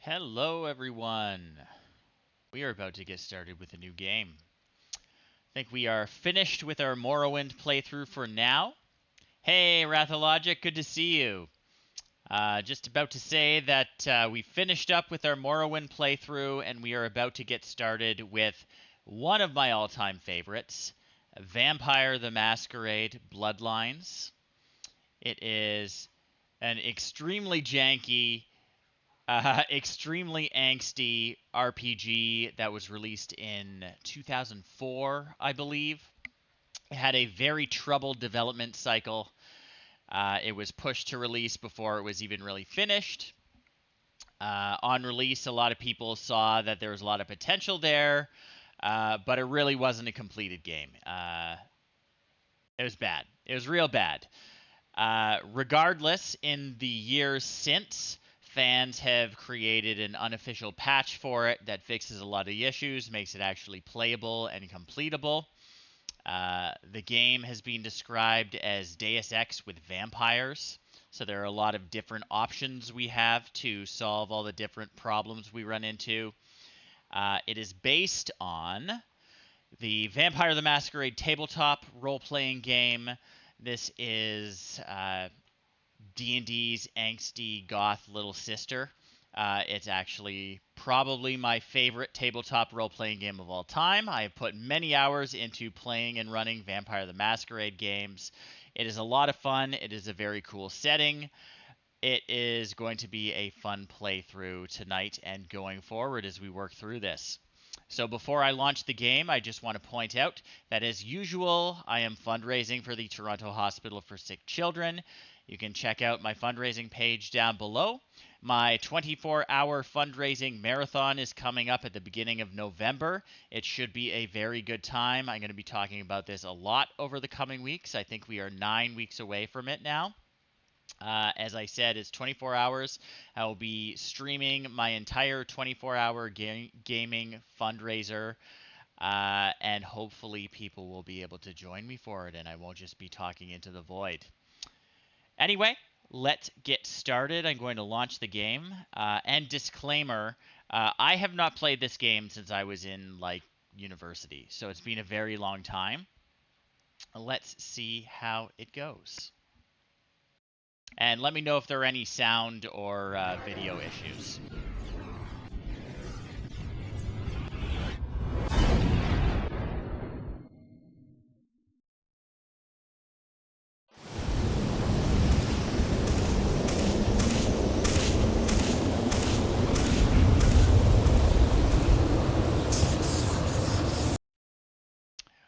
Hello everyone! We are about to get started with a new game. I think we are finished with our Morrowind playthrough for now. Hey Rathologic, good to see you. Just about to say that we finished up with our Morrowind playthrough and we are about to get started with one of my all-time favorites, Vampire the Masquerade Bloodlines. It is an extremely janky, extremely angsty RPG that was released in 2004, I believe. It had a very troubled development cycle. It was pushed to release before it was even really finished. On release, a lot of people saw that there was a lot of potential there, but it really wasn't a completed game. It was bad. It was real bad. Regardless, in the years since, fans have created an unofficial patch for it that fixes a lot of the issues, makes it actually playable and completable. The game has been described as Deus Ex with vampires, so there are a lot of different options we have to solve all the different problems we run into. It is based on the Vampire the Masquerade tabletop role-playing game. This is D&D's angsty goth little sister. It's actually probably my favorite tabletop role-playing game of all time. I have put many hours into playing and running Vampire the Masquerade games. It is a lot of fun. It is a very cool setting. It is going to be a fun playthrough tonight and going forward as we work through this. So before I launch the game, I just want to point out that as usual, I am fundraising for the Toronto Hospital for Sick Children. You can check out my fundraising page down below. My 24-hour fundraising marathon is coming up at the beginning of November. It should be a very good time. I'm going to be talking about this a lot over the coming weeks. I think we are 9 weeks away from it now. As I said, it's 24 hours. I will be streaming my entire 24-hour gaming fundraiser, and hopefully people will be able to join me for it, and I won't just be talking into the void. Anyway, let's get started. I'm going to launch the game. And disclaimer, I have not played this game since I was in, university, so it's been a very long time. Let's see how it goes. And let me know if there are any sound or video issues.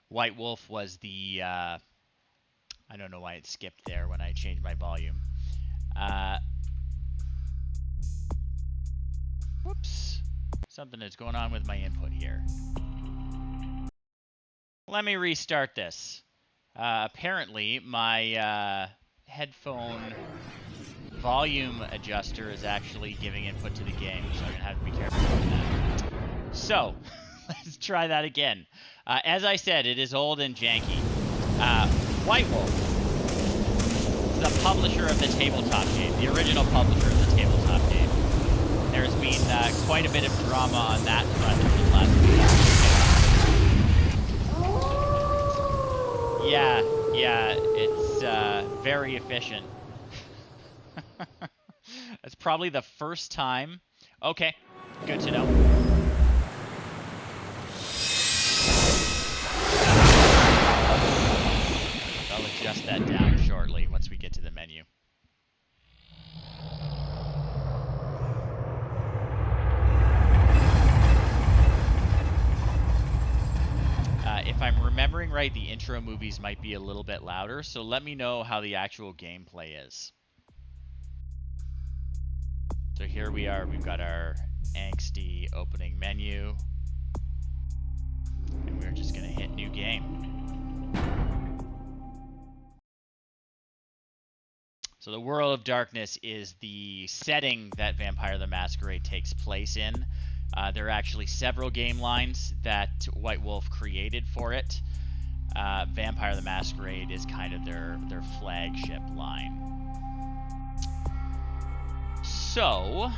White Wolf was the, I don't know why it skipped there when I changed my volume. Whoops. Something is going on with my input here. Let me restart this. Apparently, my headphone volume adjuster is actually giving input to the game, so I'm going to have to be careful about that. So, let's try that again. As I said, it is old and janky. White Wolf, the publisher of the tabletop game, the original publisher of the tabletop game. There's been quite a bit of drama on that front over the last few years. Yeah, it's very efficient. That's probably the first time. Okay, good to know. I'll adjust that down shortly once we get to the menu. If I'm remembering right, the intro movies might be a little bit louder, so let me know how the actual gameplay is. So here we are, we've got our angsty opening menu, and we're just going to hit new game. So the World of Darkness is the setting that Vampire the Masquerade takes place in. There are actually several game lines that White Wolf created for it. Vampire the Masquerade is kind of their flagship line. So,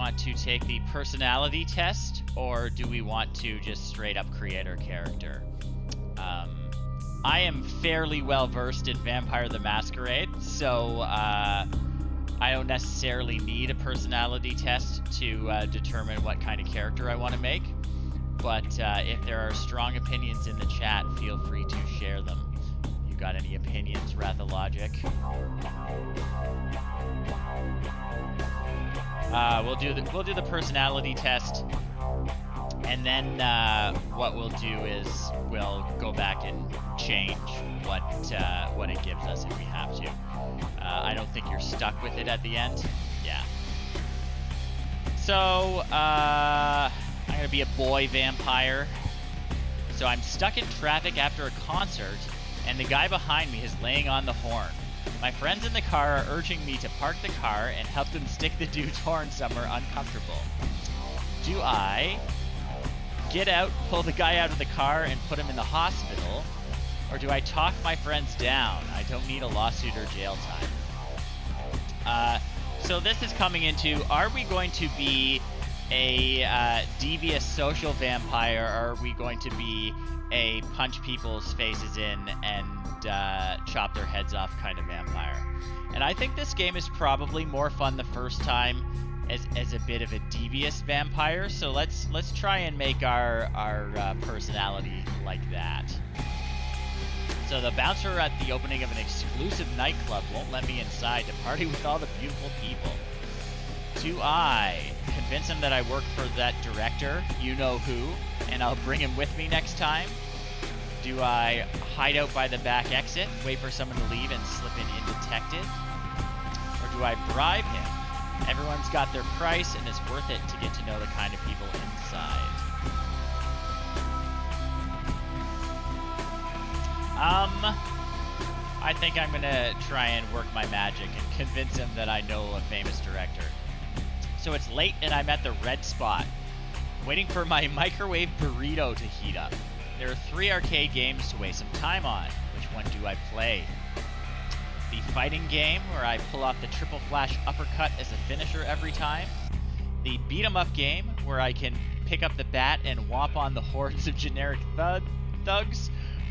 want to take the personality test, or do we want to just straight up create our character? I am fairly well versed in Vampire the Masquerade, so I don't necessarily need a personality test to determine what kind of character I want to make. But if there are strong opinions in the chat, feel free to share them. You got any opinions, Rathalogic? We'll do the personality test, and then what we'll do is we'll go back and change what it gives us if we have to. I don't think you're stuck with it at the end. Yeah. So I'm gonna be a boy vampire. So I'm stuck in traffic after a concert, and the guy behind me is laying on the horn. My friends in the car are urging me to park the car and help them stick the dude's horn somewhere uncomfortable. Do I get out, pull the guy out of the car, and put him in the hospital? Or do I talk my friends down? I don't need a lawsuit or jail time. So this is coming into, are we going to be a devious social vampire, or are we going to be a punch people's faces in and chop their heads off kind of vampire? And I think this game is probably more fun the first time as a bit of a devious vampire. So let's try and make our personality like that. So the bouncer at the opening of an exclusive nightclub won't let me inside to party with all the beautiful people. Do I convince him that I work for that director, you know who, and I'll bring him with me next time? Do I hide out by the back exit, wait for someone to leave, and slip in undetected? Or do I bribe him? Everyone's got their price, and it's worth it to get to know the kind of people inside. I think I'm gonna try and work my magic and convince him that I know a famous director. So it's late and I'm at the red spot, waiting for my microwave burrito to heat up. There are 3 arcade games to waste some time on. Which one do I play? The fighting game, where I pull off the triple flash uppercut as a finisher every time. The beat 'em up game, where I can pick up the bat and whomp on the hordes of generic thugs.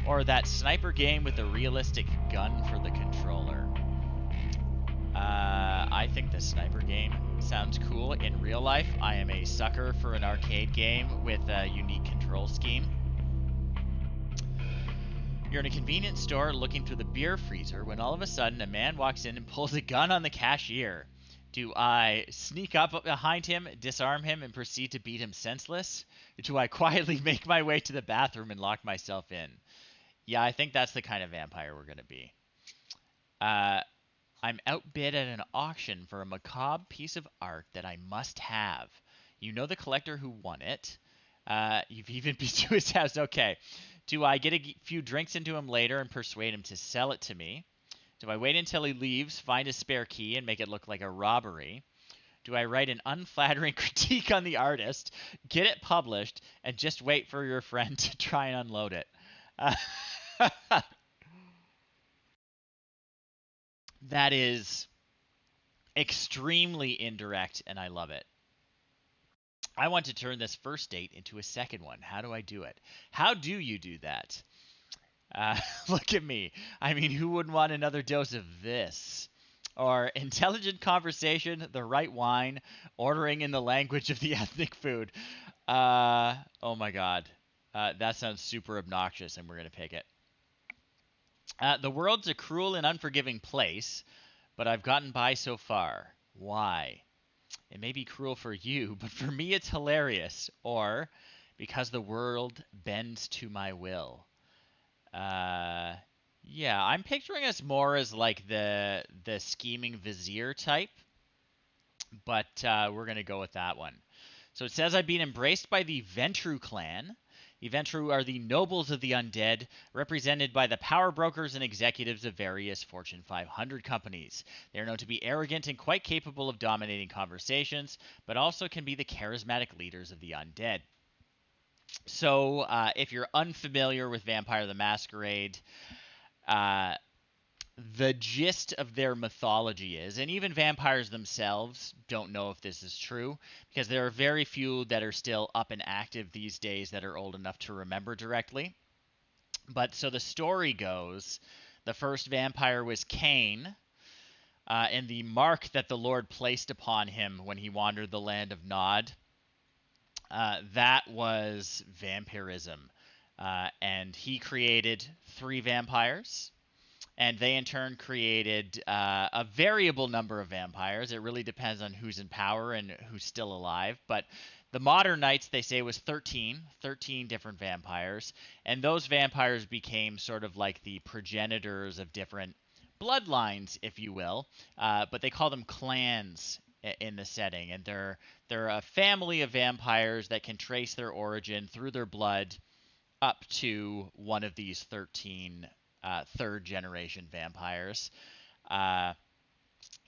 Or that sniper game with a realistic gun for the controller. I think the sniper game sounds cool. In real life, I am a sucker for an arcade game with a unique control scheme. You're in a convenience store looking through the beer freezer when all of a sudden a man walks in and pulls a gun on the cashier. Do I sneak up behind him, disarm him, and proceed to beat him senseless? Or do I quietly make my way to the bathroom and lock myself in? Yeah, I think that's the kind of vampire we're going to be. I'm outbid at an auction for a macabre piece of art that I must have. You know the collector who won it. You've even been to his house. Okay. Do I get a few drinks into him later and persuade him to sell it to me? Do I wait until he leaves, find a spare key, and make it look like a robbery? Do I write an unflattering critique on the artist, get it published, and just wait for your friend to try and unload it? That is extremely indirect, and I love it. I want to turn this first date into a second one. How do I do it? How do you do that? Look at me. I mean, who wouldn't want another dose of this? Or intelligent conversation, the right wine, ordering in the language of the ethnic food. Oh my god. That sounds super obnoxious, and we're going to pick it. The world's a cruel and unforgiving place, but I've gotten by so far. Why? It may be cruel for you, but for me it's hilarious. Or, because the world bends to my will. Yeah, I'm picturing us more as like the scheming vizier type, but we're going to go with that one. So it says I've been embraced by the Ventru clan. The Ventru are the nobles of the undead, represented by the power brokers and executives of various Fortune 500 companies. They are known to be arrogant and quite capable of dominating conversations, but also can be the charismatic leaders of the undead. So if you're unfamiliar with Vampire the Masquerade, The gist of their mythology is, and even vampires themselves don't know if this is true, because there are very few that are still up and active these days that are old enough to remember directly. But so the story goes, the first vampire was Cain, and the mark that the Lord placed upon him when he wandered the land of Nod, that was vampirism. And he created three vampires, and they in turn created a variable number of vampires. It really depends on who's in power and who's still alive. But the modern knights, they say, was 13 different vampires. And those vampires became sort of like the progenitors of different bloodlines, if you will. But they call them clans in the setting. And they're a family of vampires that can trace their origin through their blood up to one of these 13 third generation vampires. Uh,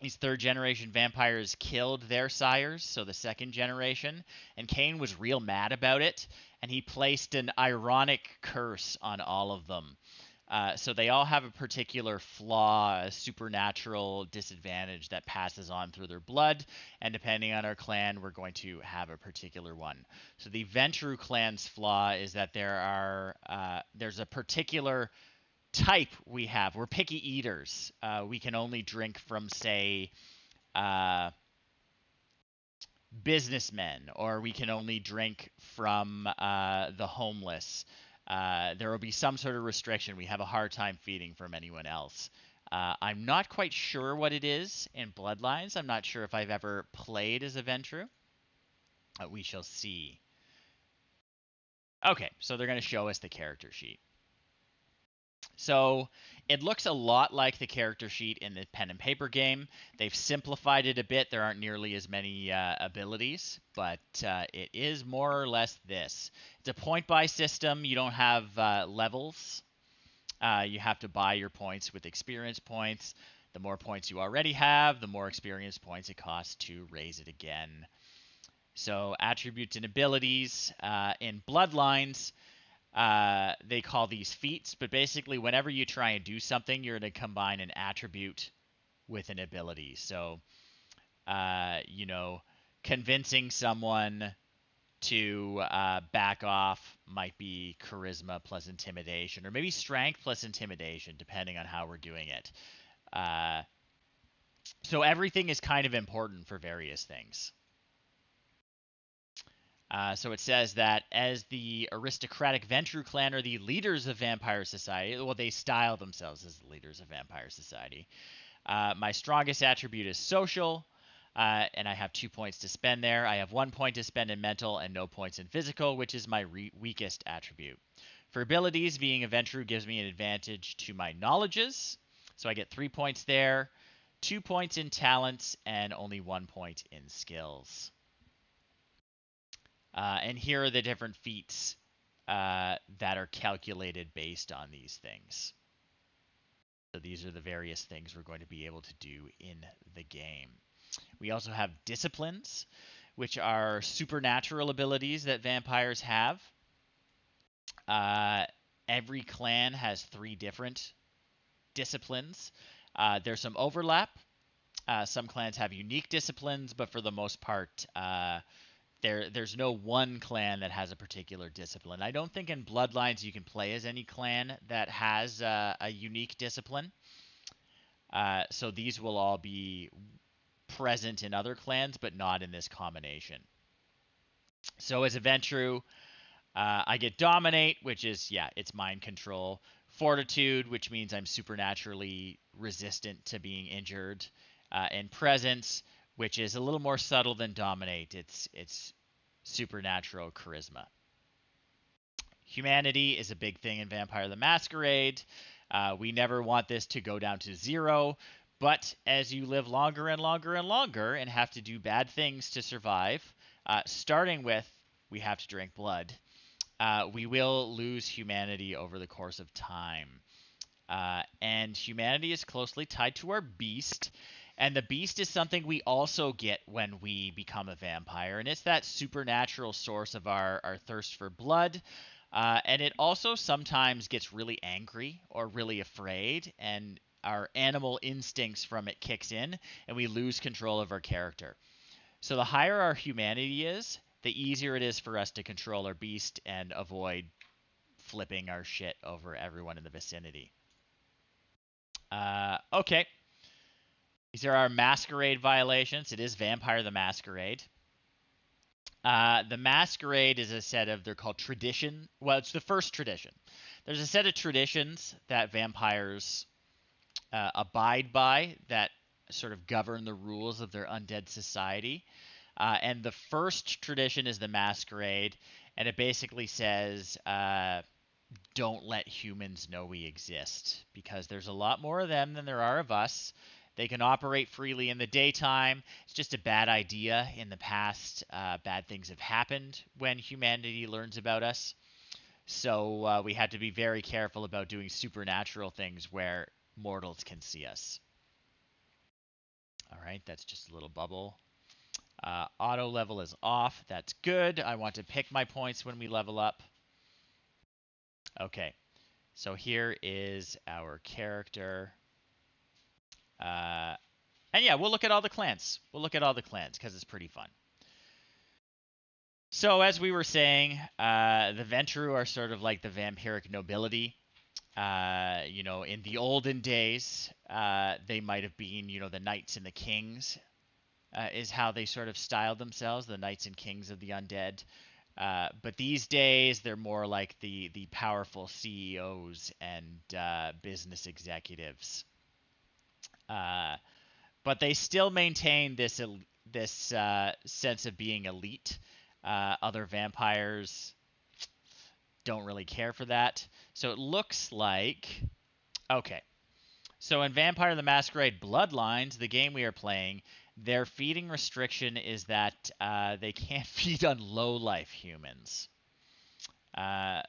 these third generation vampires killed their sires, so the second generation, and Cain was real mad about it, and he placed an ironic curse on all of them. So they all have a particular flaw, a supernatural disadvantage that passes on through their blood, and depending on our clan, we're going to have a particular one. So the Ventru clan's flaw is that there's a particular type we have. We're picky eaters. We can only drink from, say, uh, businessmen, or we can only drink from the homeless. There will be some sort of restriction. We have a hard time feeding from anyone else. I'm not quite sure what it is in Bloodlines. I'm not sure if I've ever played as a Ventru. We shall see. Okay, so they're going to show us the character sheet. So it looks a lot like the character sheet in the pen and paper game. They've simplified it a bit. There aren't nearly as many abilities, but it is more or less this. It's a point buy system. You don't have levels. You have to buy your points with experience points. The more points you already have, the more experience points it costs to raise it again. So attributes and abilities in Bloodlines, they call these feats, but basically whenever you try and do something, you're going to combine an attribute with an ability. So, convincing someone to back off might be charisma plus intimidation, or maybe strength plus intimidation, depending on how we're doing it. So everything is kind of important for various things. So it says that as the aristocratic Ventru clan are the leaders of Vampire Society, well, they style themselves as the leaders of Vampire Society. My strongest attribute is social, and I have 2 points to spend there. I have 1 point to spend in mental and no points in physical, which is my weakest attribute. For abilities, being a Ventru gives me an advantage to my knowledges, so I get 3 points there, 2 points in talents, and only 1 point in skills. And here are the different feats that are calculated based on these things. So these are the various things we're going to be able to do in the game. We also have disciplines, which are supernatural abilities that vampires have. Every clan has 3 different disciplines. There's some overlap. Some clans have unique disciplines, but for the most part, there's no one clan that has a particular discipline. I don't think in Bloodlines you can play as any clan that has a unique discipline. So these will all be present in other clans, but not in this combination. So as a Ventru, I get Dominate, which is, it's mind control. Fortitude, which means I'm supernaturally resistant to being injured. And Presence, which is a little more subtle than Dominate. It's supernatural charisma. Humanity is a big thing in Vampire the Masquerade. We never want this to go down to 0, but as you live longer and longer and longer and have to do bad things to survive, starting with we have to drink blood, we will lose humanity over the course of time. And humanity is closely tied to our beast. And the beast is something we also get when we become a vampire. And it's that supernatural source of our thirst for blood. And it also sometimes gets really angry or really afraid. And our animal instincts from it kicks in, and we lose control of our character. So the higher our humanity is, the easier it is for us to control our beast and avoid flipping our shit over everyone in the vicinity. Okay. These are our masquerade violations. It is Vampire the Masquerade. The Masquerade is a set of, they're called tradition. Well, it's the first tradition. There's a set of traditions that vampires abide by that sort of govern the rules of their undead society. And the first tradition is the Masquerade, and it basically says don't let humans know we exist, because there's a lot more of them than there are of us. They can operate freely in the daytime. It's just a bad idea in the past. Bad things have happened when humanity learns about us. So we had to be very careful about doing supernatural things where mortals can see us. All right, that's just a little bubble. Auto level is off. That's good. I want to pick my points when we level up. Okay, so here is our character. And yeah, we'll look at all the clans. We'll look at all the clans because it's pretty fun. So as we were saying, the Ventru are sort of like the vampiric nobility. In the olden days, they might have been, the knights and the kings, is how they sort of styled themselves, the knights and kings of the undead. But these days, they're more like the powerful CEOs and business executives. But they still maintain this sense of being elite. Other vampires don't really care for that. So it looks like... Okay. So in Vampire the Masquerade Bloodlines, the game we are playing, their feeding restriction is that they can't feed on low-life humans.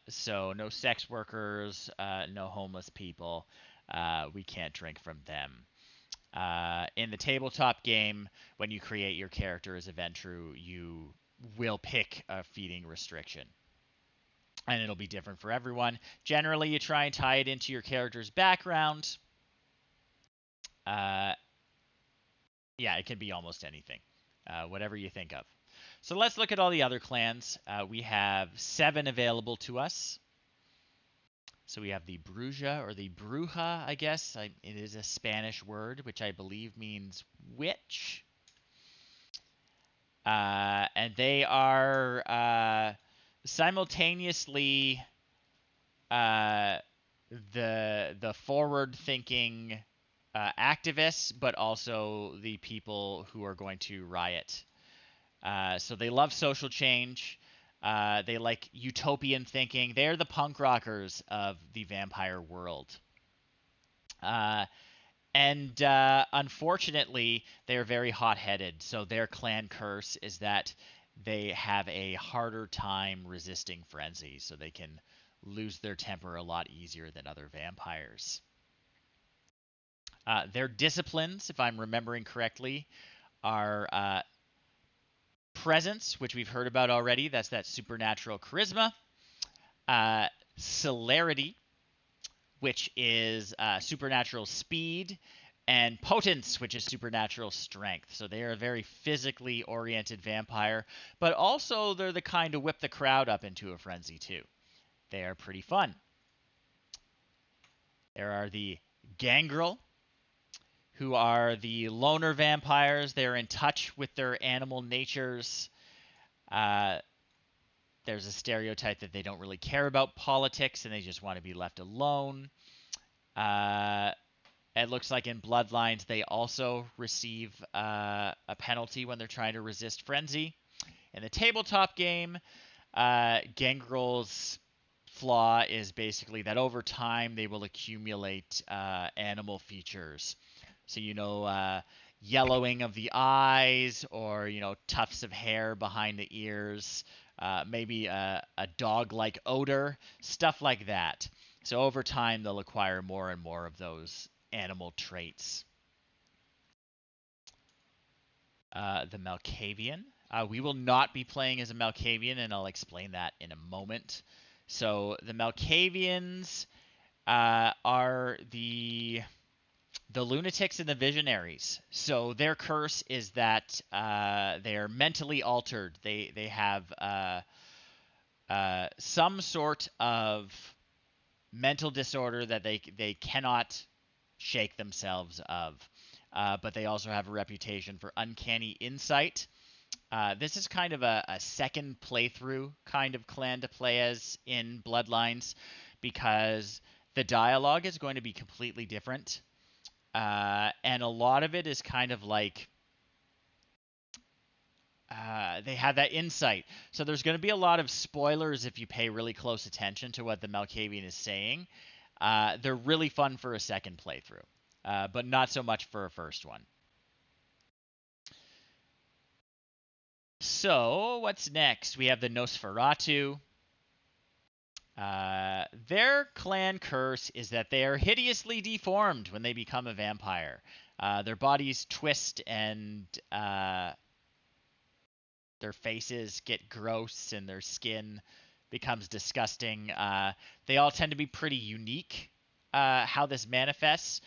So no sex workers, no homeless people. We can't drink from them. In the tabletop game, when you create your character as a Ventru, you will pick a feeding restriction. And it'll be different for everyone. Generally, you try and tie it into your character's background. Yeah, it can be almost anything. Whatever you think of. So let's look at all the other clans. We have 7 available to us. So we have the Bruja, or the Bruja, I guess. It is a Spanish word, which I believe means witch. And they are simultaneously the forward-thinking activists, but also the people who are going to riot. So they love social change. They like utopian thinking. They're the punk rockers of the vampire world. And unfortunately, they're very hot-headed. So their clan curse is that they have a harder time resisting frenzy. So they can lose their temper a lot easier than other vampires. Their disciplines, if I'm remembering correctly, are presence, which we've heard about already. That's that supernatural charisma. Celerity, which is supernatural speed. And potence, which is supernatural strength. So they are a very physically oriented vampire, but also they're the kind to whip the crowd up into a frenzy too. They are pretty fun. There are the Gangrel, who are the loner vampires. They're in touch with their animal natures. There's a stereotype that they don't really care about politics and they just want to be left alone. It looks like in Bloodlines they also receive a penalty when they're trying to resist frenzy. In the tabletop game, Gangrel's flaw is basically that over time they will accumulate animal features. So, yellowing of the eyes, or, tufts of hair behind the ears, maybe a dog-like odor, stuff like that. So over time, they'll acquire more and more of those animal traits. The Malkavian. We will not be playing as a Malkavian, and I'll explain that in a moment. So the Malkavians are the The lunatics and the visionaries. So their curse is that they're mentally altered. They have some sort of mental disorder that they cannot shake themselves of. But they also have a reputation for uncanny insight. This is kind of a second playthrough kind of clan to play as in Bloodlines because the dialogue is going to be completely different. And a lot of it is kind of like they have that insight. So there's going to be a lot of spoilers if you pay really close attention to what the Malkavian is saying. They're really fun for a second playthrough, but not so much for a first one. So what's next? We have the Nosferatu. Their clan curse is that they are hideously deformed when they become a vampire. Their bodies twist and their faces get gross and their skin becomes disgusting. They all tend to be pretty unique how this manifests,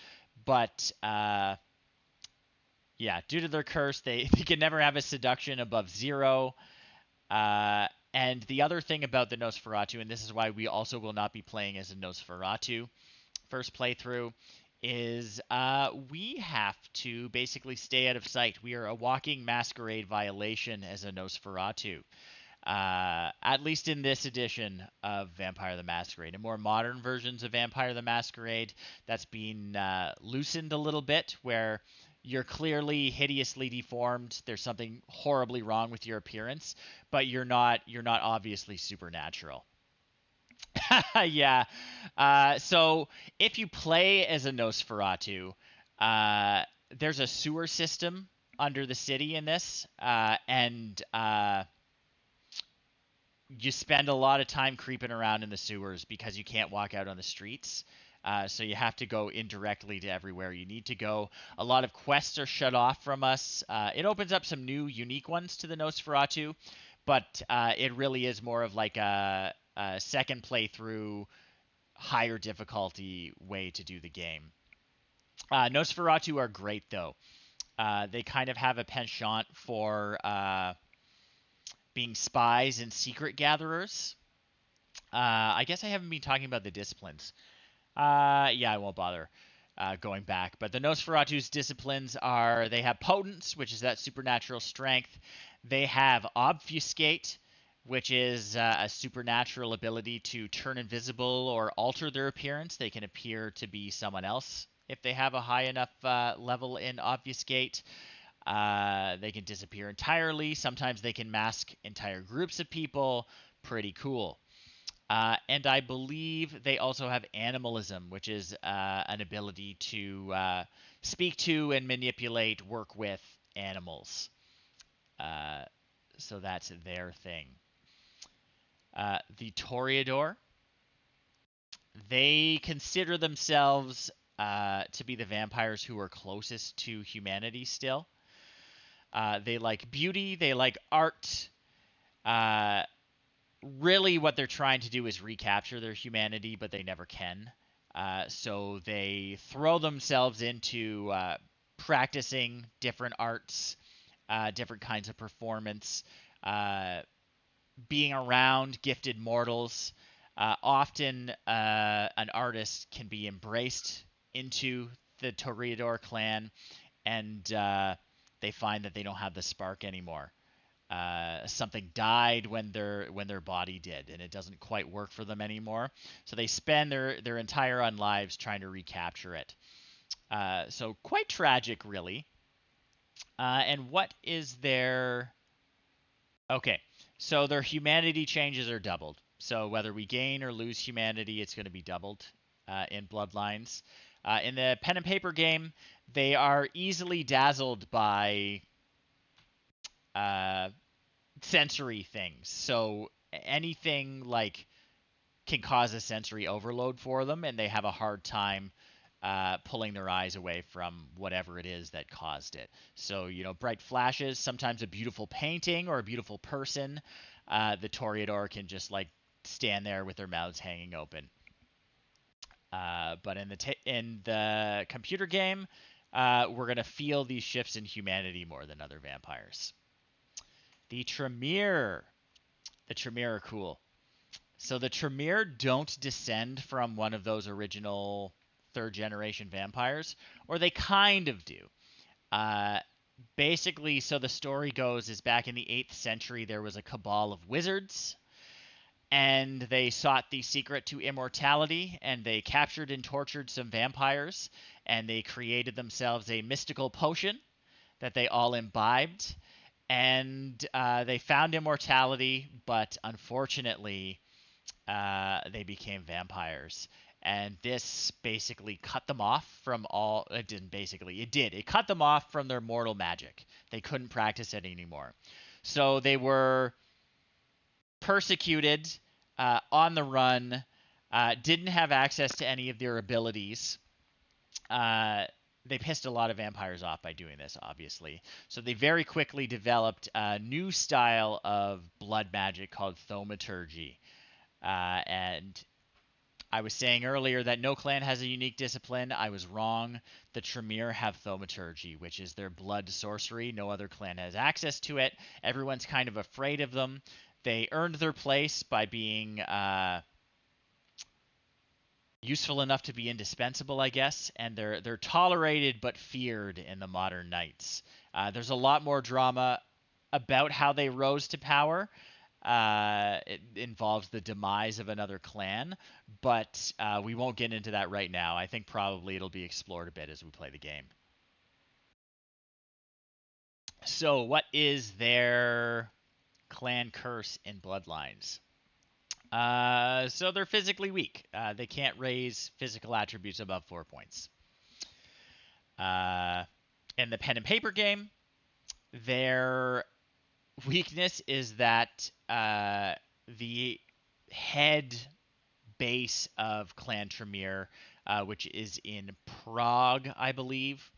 but yeah, due to their curse, they can never have a seduction above 0. And the other thing about the Nosferatu, and this is why we also will not be playing as a Nosferatu first playthrough, is we have to basically stay out of sight. We are a walking masquerade violation as a Nosferatu. At least in this edition of Vampire the Masquerade. In more modern versions of Vampire the Masquerade, that's been loosened a little bit, where you're clearly hideously deformed. There's something horribly wrong with your appearance, but you're not obviously supernatural. Yeah. So if you play as a Nosferatu, uh, there's a sewer system under the city in this, and you spend a lot of time creeping around in the sewers because you can't walk out on the streets. So you have to go indirectly to everywhere you need to go. A lot of quests are shut off from us. It opens up some new, unique ones to the Nosferatu, but it really is more of like a second playthrough, higher difficulty way to do the game. Nosferatu are great though. They kind of have a penchant for being spies and secret gatherers. I guess I haven't been talking about the disciplines. Yeah, I won't bother going back. But the Nosferatu's disciplines are they have potence, which is that supernatural strength. They have obfuscate, which is a supernatural ability to turn invisible or alter their appearance. They can appear to be someone else if they have a high enough level in obfuscate. They can disappear entirely. Sometimes they can mask entire groups of people. Pretty cool. And I believe they also have animalism, which is an ability to speak to and manipulate, work with animals. Uh, so that's their thing. The Toreador, they consider themselves to be the vampires who are closest to humanity still. They like beauty, they like art. Uh, Really, what they're trying to do is recapture their humanity, but they never can. So they throw themselves into practicing different arts, different kinds of performance, uh, being around gifted mortals. Often, an artist can be embraced into the Toreador clan, and they find that they don't have the spark anymore. Something died when their body did, and it doesn't quite work for them anymore. So they spend their entire lives trying to recapture it. So quite tragic, really. And what is their okay? So their humanity changes are doubled. So whether we gain or lose humanity, it's going to be doubled in Bloodlines. In the pen and paper game, they are easily dazzled by uh, sensory things. So anything like can cause a sensory overload for them, and they have a hard time pulling their eyes away from whatever it is that caused it. So bright flashes, sometimes a beautiful painting or a beautiful person. The Toreador can just like stand there with their mouths hanging open. But in the computer game, we're gonna feel these shifts in humanity more than other vampires. The Tremere. The Tremere are cool. So the Tremere don't descend from one of those original third generation vampires, or they kind of do. Uh, Basically, so the story goes is back in the 8th century, there was a cabal of wizards, and they sought the secret to immortality, and they captured and tortured some vampires, and they created themselves a mystical potion that they all imbibed, and they found immortality, but unfortunately, they became vampires. And this basically cut them off from all. It didn't basically. It did. It cut them off from their mortal magic. They couldn't practice it anymore. So they were persecuted, on the run, didn't have access to any of their abilities. Uh, they pissed a lot of vampires off by doing this, obviously. So they very quickly developed a new style of blood magic called thaumaturgy. And I was saying earlier that no clan has a unique discipline. I was wrong. The Tremere have thaumaturgy, which is their blood sorcery. No other clan has access to it. Everyone's kind of afraid of them. They earned their place by being useful enough to be indispensable, I guess, and they're tolerated but feared in the modern knights. There's a lot more drama about how they rose to power. It involves the demise of another clan, but we won't get into that right now. I think probably it'll be explored a bit as we play the game. So, what is their clan curse in Bloodlines? So they're physically weak. They can't raise physical attributes above 4 points. Uh, in the pen and paper game, their weakness is that the head base of Clan Tremere, which is in Prague, I believe,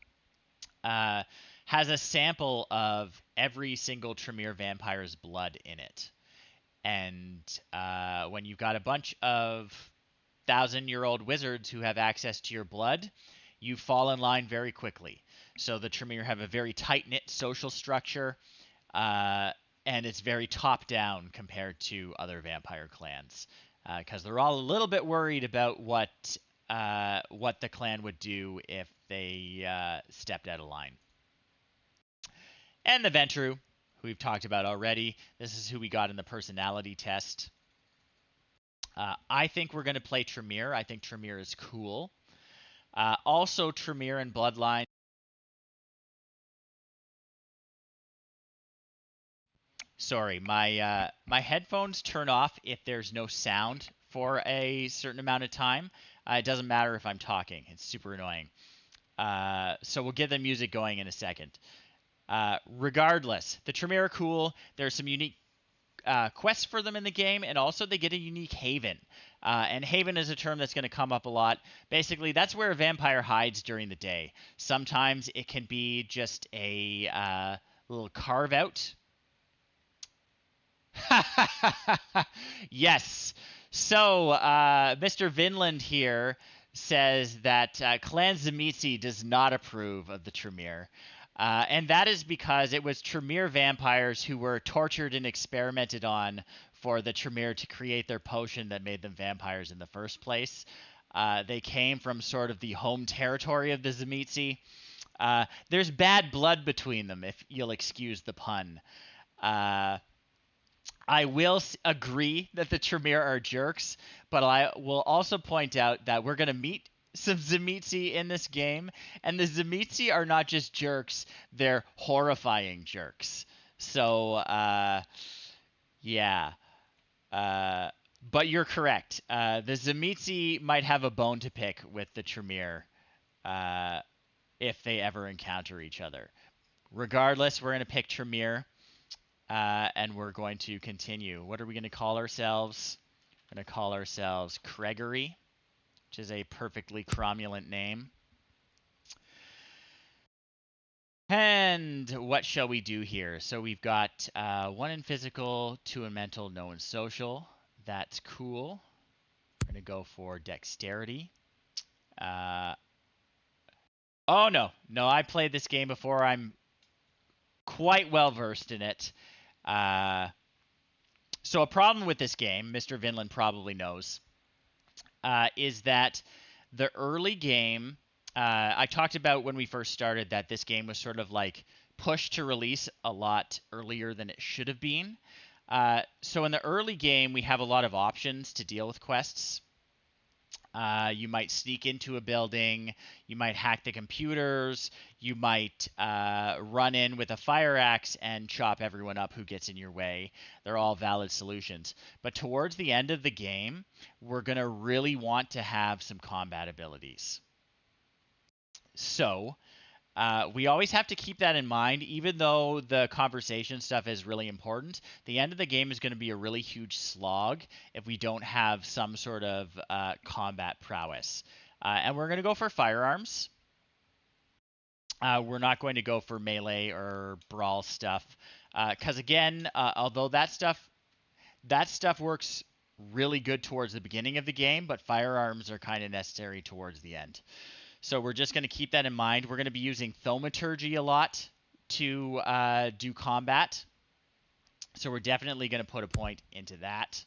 uh, has a sample of every single Tremere vampire's blood in it. And when you've got a bunch of 1,000-year-old wizards who have access to your blood, you fall in line very quickly. So the Tremere have a very tight-knit social structure, uh, and it's very top-down compared to other vampire clans, because they're all a little bit worried about what the clan would do if they stepped out of line. And the Ventru, who we've talked about already. This is who we got in the personality test. I think we're going to play Tremere. I think Tremere is cool. Also, Tremere and Bloodline. Sorry, my headphones turn off if there's no sound for a certain amount of time. It doesn't matter if I'm talking. It's super annoying. So we'll get the music going in a second. Regardless, the Tremere are cool. There's some unique quests for them in the game, and also they get a unique haven. And haven is a term that's going to come up a lot. Basically, that's where a vampire hides during the day. Sometimes it can be just a little carve out. Yes. So, Mr. Vinland here says that Clan Zemitzi does not approve of the Tremere. And that is because it was Tremere vampires who were tortured and experimented on for the Tremere to create their potion that made them vampires in the first place. They came from sort of the home territory of the Zemitzi. There's bad blood between them, if you'll excuse the pun. I will agree that the Tremere are jerks, but I will also point out that we're going to meet some Zemitzi in this game, and the Zemitzi are not just jerks, they're horrifying jerks. So, yeah. But you're correct. The Zemitzi might have a bone to pick with the Tremere if they ever encounter each other. Regardless, we're going to pick Tremere. And we're going to continue. What are we going to call ourselves? We're going to call ourselves Gregory, which is a perfectly cromulent name. And what shall we do here? So we've got 1 in physical, 2 in mental, no in social. That's cool. We're going to go for dexterity. Oh no, no, I played this game before. I'm quite well versed in it. Uh, so a problem with this game, Mr. Vinland probably knows, is that the early game. I talked about when we first started that this game was sort of like pushed to release a lot earlier than it should have been. So in the early game, we have a lot of options to deal with quests. You might sneak into a building. You might hack the computers. You might run in with a fire axe and chop everyone up who gets in your way. They're all valid solutions. But towards the end of the game, we're going to really want to have some combat abilities. So we always have to keep that in mind, even though the conversation stuff is really important. The end of the game is going to be a really huge slog if we don't have some sort of combat prowess. And we're going to go for firearms. We're not going to go for melee or brawl stuff. Because again, although that stuff works really good towards the beginning of the game, but firearms are kind of necessary towards the end. So we're just going to keep that in mind. We're going to be using thaumaturgy a lot to do combat. So we're definitely going to put a point into that.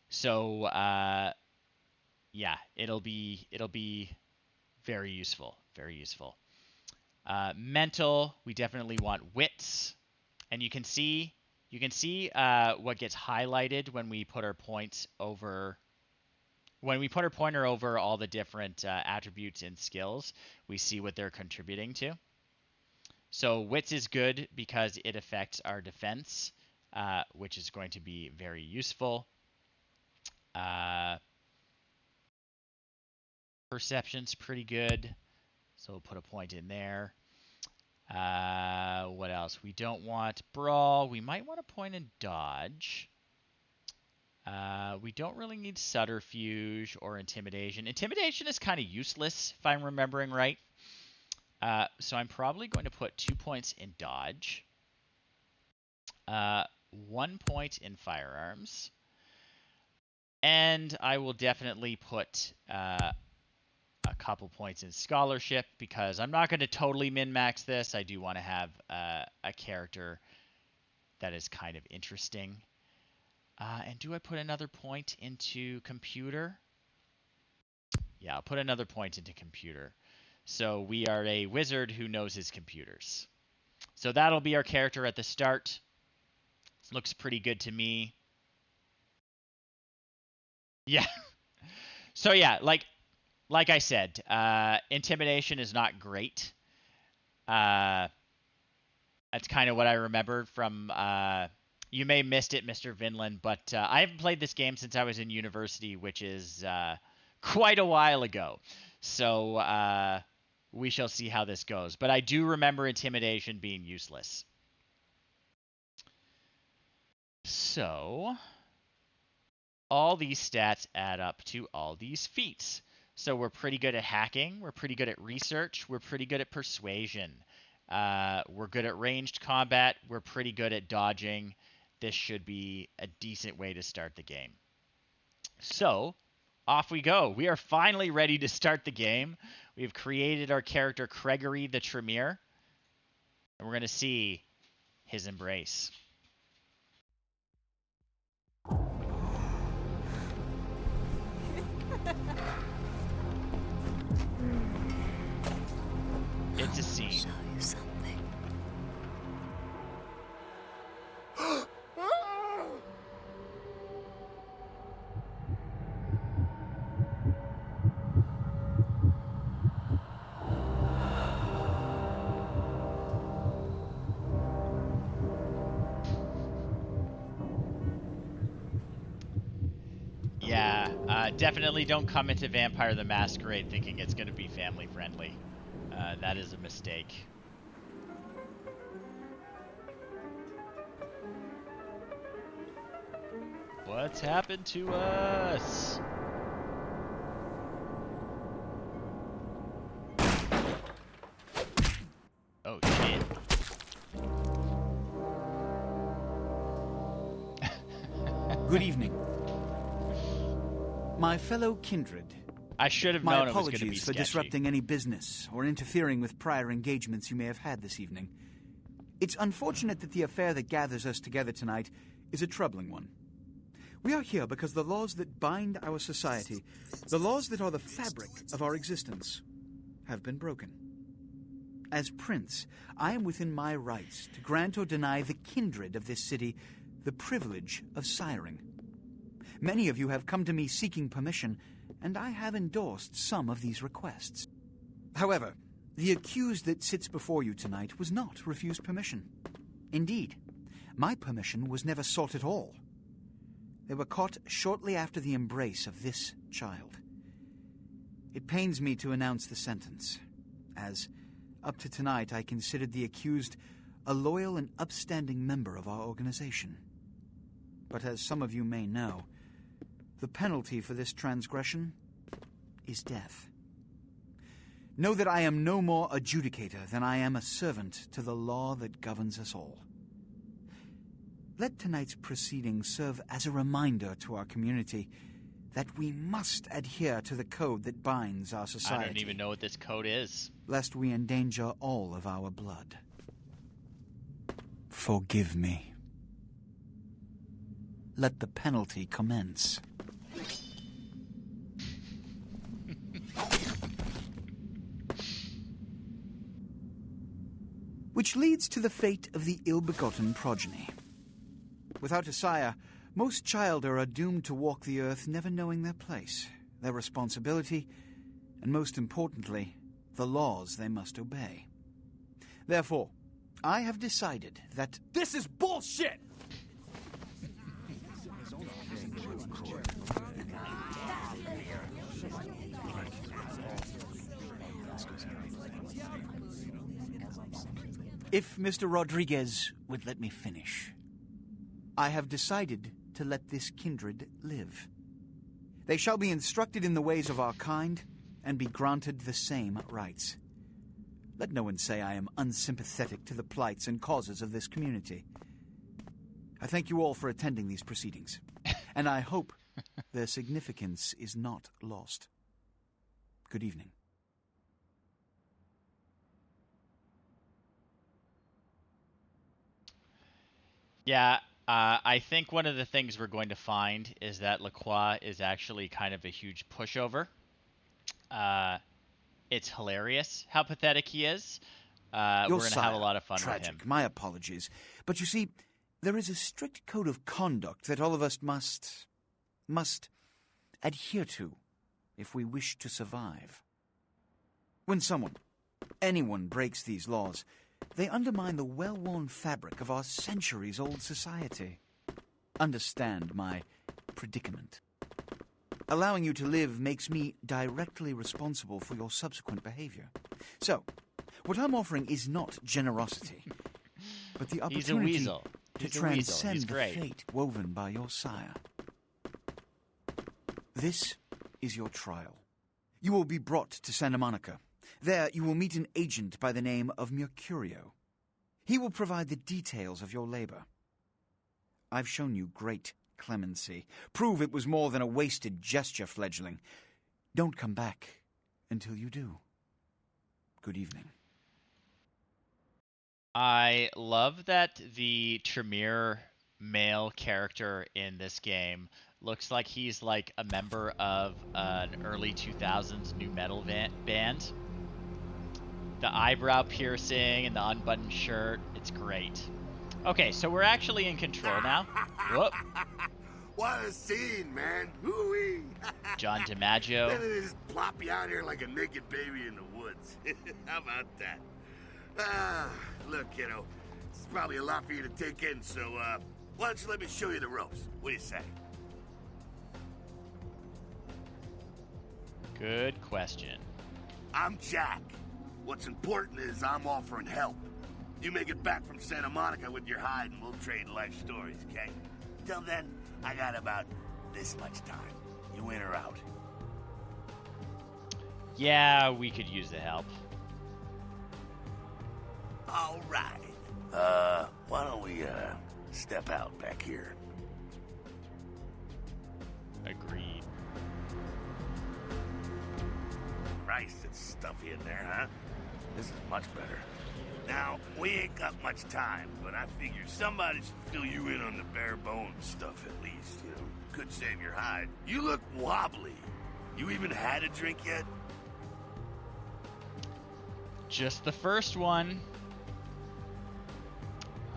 So yeah, it'll be very useful, very useful. Mental, we definitely want wits, and you can see what gets highlighted when we put our points over. When we put our pointer over all the different attributes and skills, we see what they're contributing to. So wits is good because it affects our defense, which is going to be very useful. Perception's pretty good, so we'll put a point in there. What else? We don't want brawl. We might want a point in dodge. We don't really need subterfuge or intimidation. Intimidation is kind of useless, if I'm remembering right. So I'm probably going to put 2 points in dodge. 1 point in firearms. And I will definitely put a couple points in scholarship because I'm not going to totally min-max this. I do want to have a character that is kind of interesting. And do I put another point into computer? Yeah, I'll put another point into computer. So we are a wizard who knows his computers. So that'll be our character at the start. Looks pretty good to me. Yeah. So yeah, like I said, intimidation is not great. That's kind of what I remembered from. You may have missed it, Mr. Vinland, but I haven't played this game since I was in university, which is quite a while ago. So we shall see how this goes. But I do remember intimidation being useless. So all these stats add up to all these feats. So we're pretty good at hacking. We're pretty good at research. We're pretty good at persuasion. We're good at ranged combat. We're pretty good at dodging. This should be a decent way to start the game. So off we go. We are finally ready to start the game. We've created our character Gregory the Tremere. And we're going to see his embrace. It's a scene. I'll show you something. Yeah, definitely don't come into Vampire the Masquerade thinking it's going to be family friendly. That is a mistake. What's happened to us? Oh, shit. Good evening. My fellow kindred, I should have my known it was going to be apologies for sketchy. disrupting any business or interfering with prior engagements you may have had this evening. It's unfortunate that the affair that gathers us together tonight is a troubling one. We are here because the laws that bind our society, the laws that are the fabric of our existence, have been broken. As Prince, I am within my rights to grant or deny the kindred of this city the privilege of siring. Many of you have come to me seeking permission, and I have endorsed some of these requests. However, the accused that sits before you tonight was not refused permission. Indeed, my permission was never sought at all. They were caught shortly after the embrace of this child. It pains me to announce the sentence, as up to tonight I considered the accused a loyal and upstanding member of our organization. But as some of you may know, the penalty for this transgression is death. Know that I am no more adjudicator than I am a servant to the law that governs us all. Let tonight's proceedings serve as a reminder to our community that we must adhere to the code that binds our society. I don't even know what this code is. Lest we endanger all of our blood. Forgive me. Let the penalty commence. Which leads to the fate of the ill-begotten progeny. Without a sire, most childer are doomed to walk the earth never knowing their place, their responsibility, and most importantly, the laws they must obey. Therefore, I have decided that... This is bullshit! If Mr. Rodriguez would let me finish. I have decided to let this kindred live. They shall be instructed in the ways of our kind and be granted the same rights. Let no one say I am unsympathetic to the plights and causes of this community. I thank you all for attending these proceedings, and I hope their significance is not lost. Good evening. Yeah, I think one of the things we're going to find is that Lacroix is actually kind of a huge pushover. It's hilarious how pathetic he is. We're going to have a lot of fun tragic. with him. My apologies. But you see, there is a strict code of conduct that all of us must adhere to if we wish to survive. When anyone breaks these laws, they undermine the well-worn fabric of our centuries-old society. Understand my predicament. Allowing you to live makes me directly responsible for your subsequent behavior. So, what I'm offering is not generosity, but the opportunity to transcend the fate woven by your sire. This is your trial. You will be brought to Santa Monica. There, you will meet an agent by the name of Mercurio. He will provide the details of your labor. I've shown you great clemency. Prove it was more than a wasted gesture, fledgling. Don't come back until you do. Good evening. I love that the Tremere male character in this game looks like he's like a member of an early 2000s nu metal band. The eyebrow piercing and the unbuttoned shirt, it's great. Okay, so we're actually in control now. Whoop. What a scene, man. Hoo-wee. John DiMaggio. Then they just plop you out here like a naked baby in the woods. How about that? Look, kiddo, it's probably a lot for you to take in, so, why don't you let me show you the ropes? What do you say? Good question. I'm Jack. What's important is I'm offering help. You make it back from Santa Monica with your hide and we'll trade life stories, okay? Till then, I got about this much time. You in or out? Yeah, we could use the help. All right. Why don't we, step out back here? Agreed. Christ, it's stuffy in there, huh? This is much better. Now, we ain't got much time, but I figure somebody should fill you in on the bare bones stuff at least, you know. Could save your hide. You look wobbly. You even had a drink yet? Just the first one.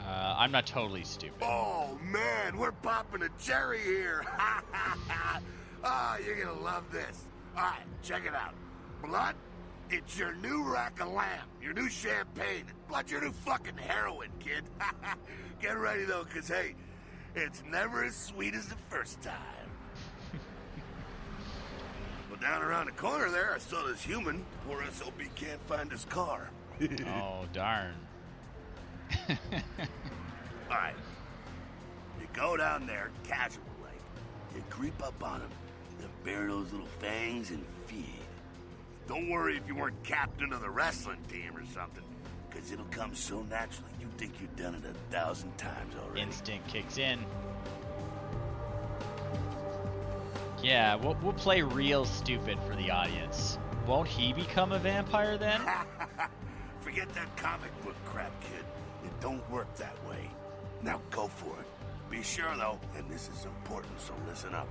I'm not totally stupid. Oh, man, we're popping a cherry here. Oh, you're gonna love this. All right, check it out. Blood, it's your new rack of lamb, your new champagne. Blood, your new fucking heroin, kid. Get ready, though, because, hey, it's never as sweet as the first time. Well, down around the corner there, I saw this human. Poor SOB can't find his car. Oh, darn. All right. You go down there, casual like. You creep up on him, then bare those little fangs and feed. Don't worry if you weren't captain of the wrestling team or something, because it'll come so naturally you think you've done it 1,000 times already. Instinct kicks in. Yeah, we'll play real stupid for the audience. Won't he become a vampire then? Forget that comic book crap, kid. It don't work that way. Now go for it. Be sure, though, and this is important, so listen up.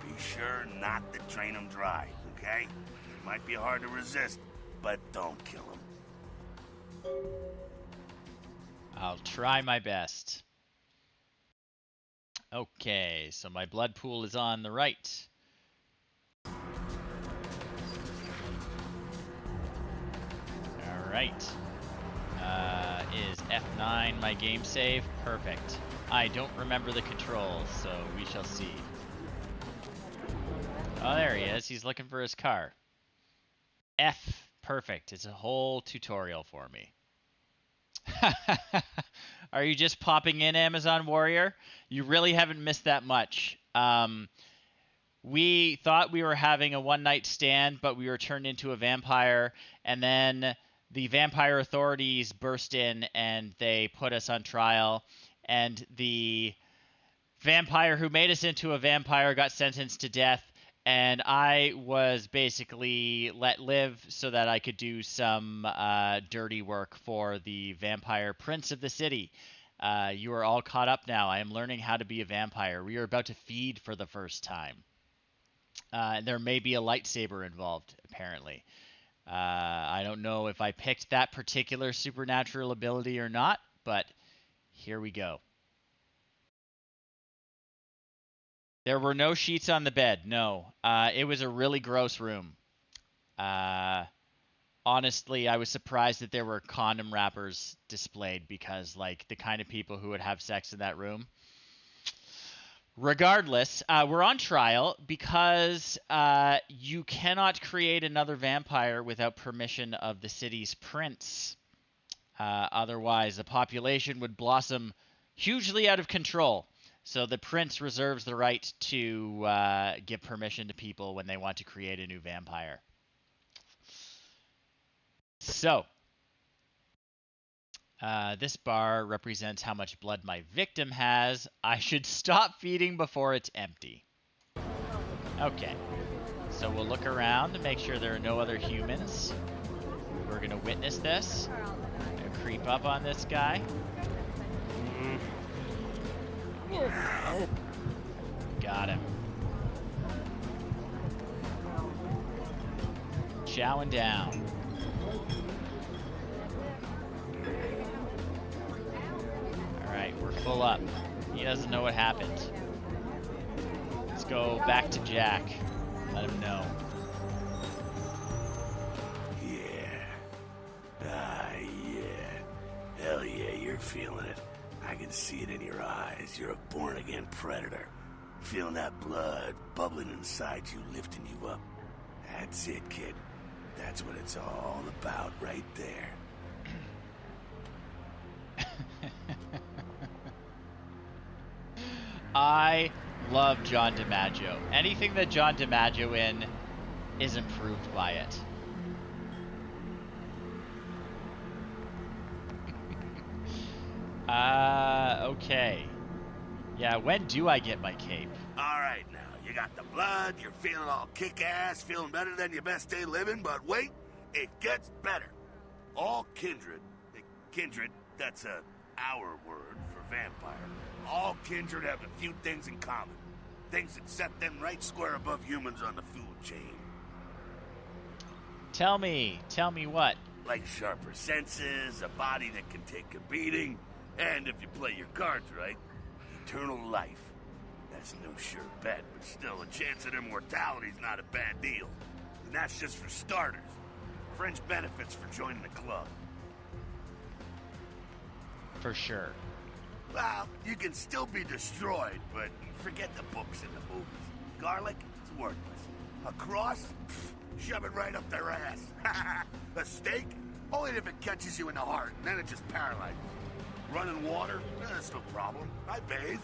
Be sure not to drain them dry, okay? It might be hard to resist, but don't kill them. I'll try my best. Okay, so my blood pool is on the right. Alright. Is F9 my game save? Perfect. I don't remember the controls, so we shall see. Oh, there he is. He's looking for his car. F. Perfect. It's a whole tutorial for me. Are you just popping in, Amazon Warrior? You really haven't missed that much. We thought we were having a one-night stand, but we were turned into a vampire, and then the vampire authorities burst in and they put us on trial, and the vampire who made us into a vampire got sentenced to death, and I was basically let live so that I could do some dirty work for the vampire prince of the city. You are all caught up now. I am learning how to be a vampire. We are about to feed for the first time. There may be a lightsaber involved, apparently. I don't know if I picked that particular supernatural ability or not, but here we go. There were no sheets on the bed, no. It was a really gross room. Honestly, I was surprised that there were condom wrappers displayed because, like, the kind of people who would have sex in that room. Regardless, we're on trial because you cannot create another vampire without permission of the city's prince. Otherwise, the population would blossom hugely out of control. So the prince reserves the right to give permission to people when they want to create a new vampire. So, this bar represents how much blood my victim has. I should stop feeding before it's empty. Okay, so we'll look around to make sure there are no other humans. We're going to witness this. Gonna creep up on this guy. Got him. Chowing down. Alright, we're full up. He doesn't know what happened. Let's go back to Jack. Let him know. Yeah. Yeah. Hell yeah, you're feeling it. I can see it in your eyes. You're a born-again predator. Feeling that blood bubbling inside you, lifting you up. That's it, kid. That's what it's all about right there. I love John DiMaggio. Anything that John DiMaggio in is improved by it. Okay. Yeah, when do I get my cape? All right, now, You got the blood, you're feeling all kick-ass, feeling better than your best day living, but wait, it gets better. All kindred, that's our word for vampire. All kindred have a few things in common. Things that set them right square above humans on the food chain. Tell me what? Like sharper senses, a body that can take a beating, and if you play your cards right, eternal life. That's no sure bet, but still, a chance at immortality's not a bad deal. And that's just for starters. Fringe benefits for joining the club. For sure. Well, you can still be destroyed, but forget the books and the movies. Garlic, it's worthless. A cross? Pfft, shove it right up their ass. A stake? Only if it catches you in the heart, and then it just paralyzes you. Running water? That's no problem. I bathe.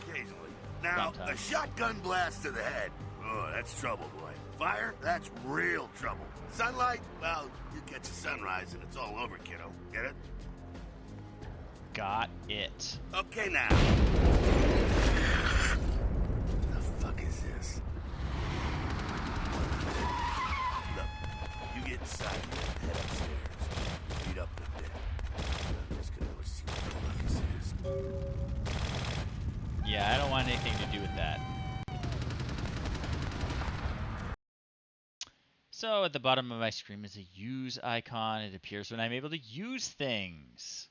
Occasionally. Now, Sometimes. a shotgun blast to the head. Oh, that's trouble, boy. Fire? That's real trouble. Sunlight? Well, you catch a sunrise and it's all over, kiddo. Get it? Got it. Okay, now. The fuck is this? Look, you get inside here, head upstairs. Beat up a bit. I'm just gonna go see what the fuck this is. Yeah, I don't want anything to do with that. So at the bottom of my screen is a use icon. It appears when I'm able to use things.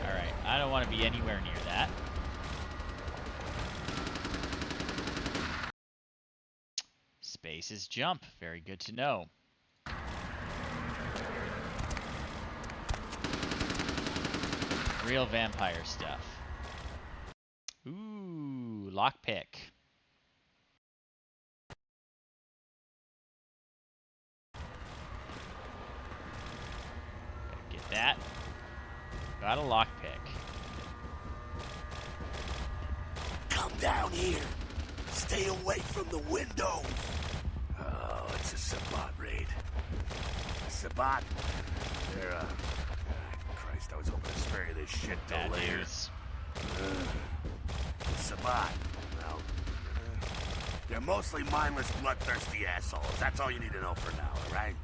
Alright, I don't want to be anywhere near that. Space is jump. Very good to know. Real vampire stuff. Ooh, lockpick. Get that. Got a lockpick. Come down here. Stay away from the windows. Oh, it's a Sabbat raid. A Sabbat? They're, Christ, I was hoping to spare you this shit till Bad later. news. The Sabbat, well, they're mostly mindless, bloodthirsty assholes. That's all you need to know for now, alright?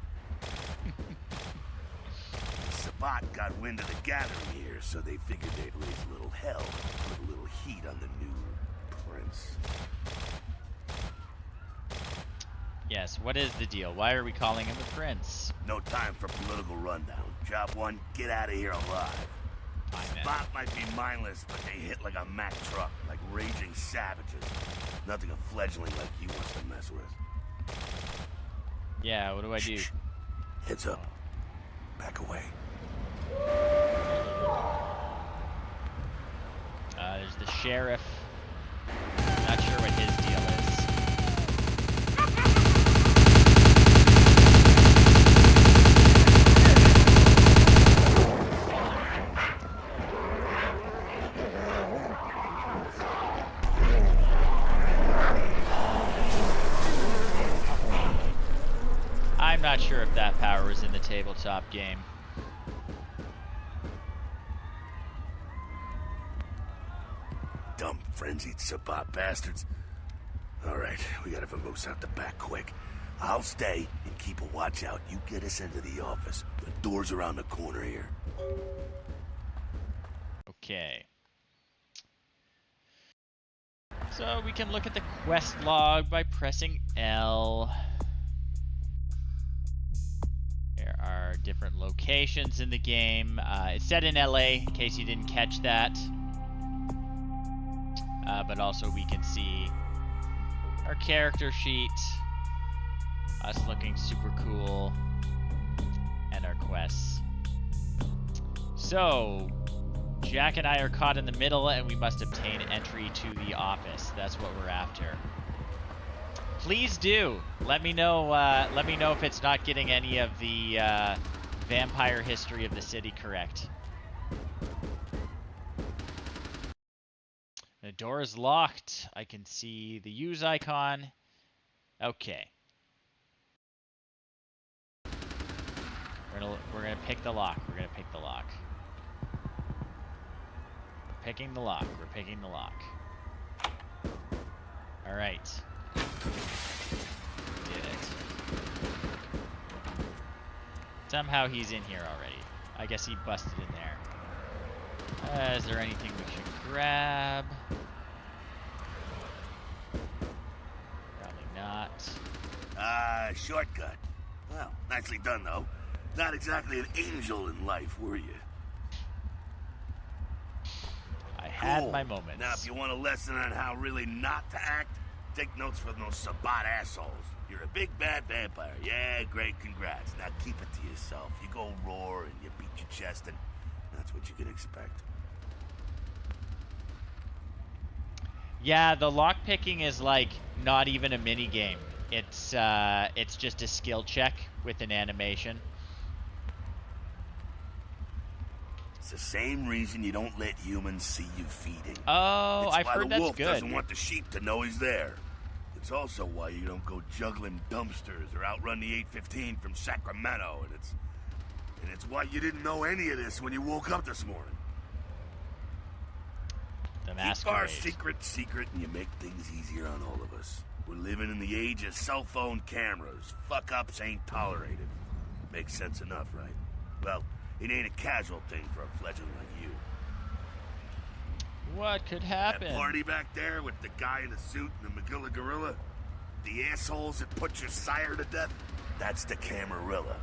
The Sabbat got wind of the gathering here, so they figured they'd raise a little hell, put a little heat on the new prince. Yes, what is the deal? Why are we calling him a prince? No time for political rundown. Job one, get out of here alive. Fine, then. Spot might be mindless, but they hit like a Mack truck, like raging savages. Nothing a fledgling like you wants to mess with. Yeah, what do I do? Shh. Heads up. Back away. There's the sheriff. Not sure what his deal is. I'm not sure if that power is in the tabletop game. Dumb, frenzied Sabbat bastards. Alright, we gotta vamoose out the back quick. I'll stay and keep a watch out. You get us into the office. The door's around the corner here. Okay. So we can look at the quest log by pressing L. There are different locations in the game. It's set in LA, in case you didn't catch that. But also we can see our character sheet, us looking super cool, and our quests. So, Jack and I are caught in the middle, and we must obtain entry to the office. That's what we're after. Please do let me know. Let me know if it's not getting any of the vampire history of the city correct. The door is locked. I can see the use icon. Okay. We're gonna pick the lock. We're gonna pick the lock. Picking the lock. We're picking the lock. Alright. Did it. Somehow he's in here already. I guess he busted in there. Is there anything we should grab? Probably not. Shortcut. Well, nicely done, though. Not exactly an angel in life, were you? I had my moments. Now, if you want a lesson on how really not to act, take notes from those Sabat assholes. You're a big bad vampire. Yeah, great, congrats. Now keep it to yourself. You go roar and you beat your chest, and that's what you can expect. Yeah, the lockpicking is like not even a mini game. It's just a skill check with an animation. It's the same reason you don't let humans see you feeding. Oh, I've heard that's good. It's why the wolf good. doesn't want the sheep to know he's there. It's also why you don't go juggling dumpsters or outrun the 815 from Sacramento, and it's why you didn't know any of this when you woke up this morning. The Keep our masquerade. secret, and you make things easier on all of us. We're living in the age of cell phone cameras. Fuck-ups ain't tolerated. Makes sense enough, right? Well, it ain't a casual thing for a fledgling like you. What could happen? That party back there with the guy in the suit and the Magilla gorilla? The assholes that put your sire to death? That's the Camarilla.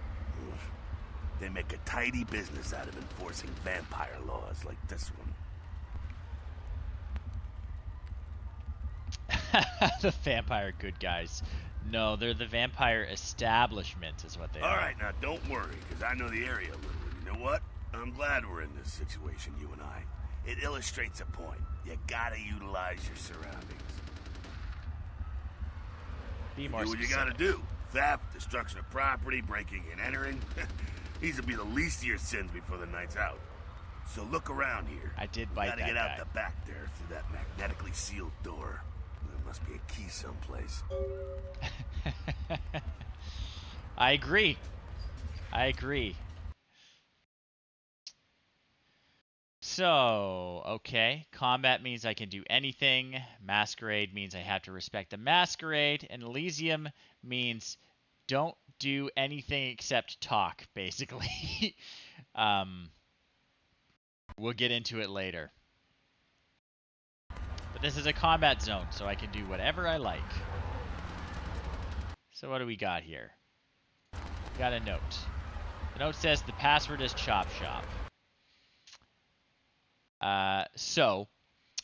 Oof. They make a tidy business out of enforcing vampire laws like this one. The vampire good guys. No, they're the vampire establishment is what they are. All right, now don't worry, because I know the area a little. And you know what? I'm glad we're in this situation, you and I. It illustrates a point. You gotta utilize your surroundings. Be more Do what you specific. gotta do. Theft, destruction of property, breaking and entering. These will be the least of your sins before the night's out. So look around here. I did We bite gotta that get guy. out the back there through that magnetically sealed door. There must be a key someplace. I agree. I agree. So, okay. Combat means I can do anything. Masquerade means I have to respect the masquerade. And Elysium means don't do anything except talk, basically. We'll get into it later. But this is a combat zone, so I can do whatever I like. So what do we got here? We got a note. The note says the password is Chop Shop. So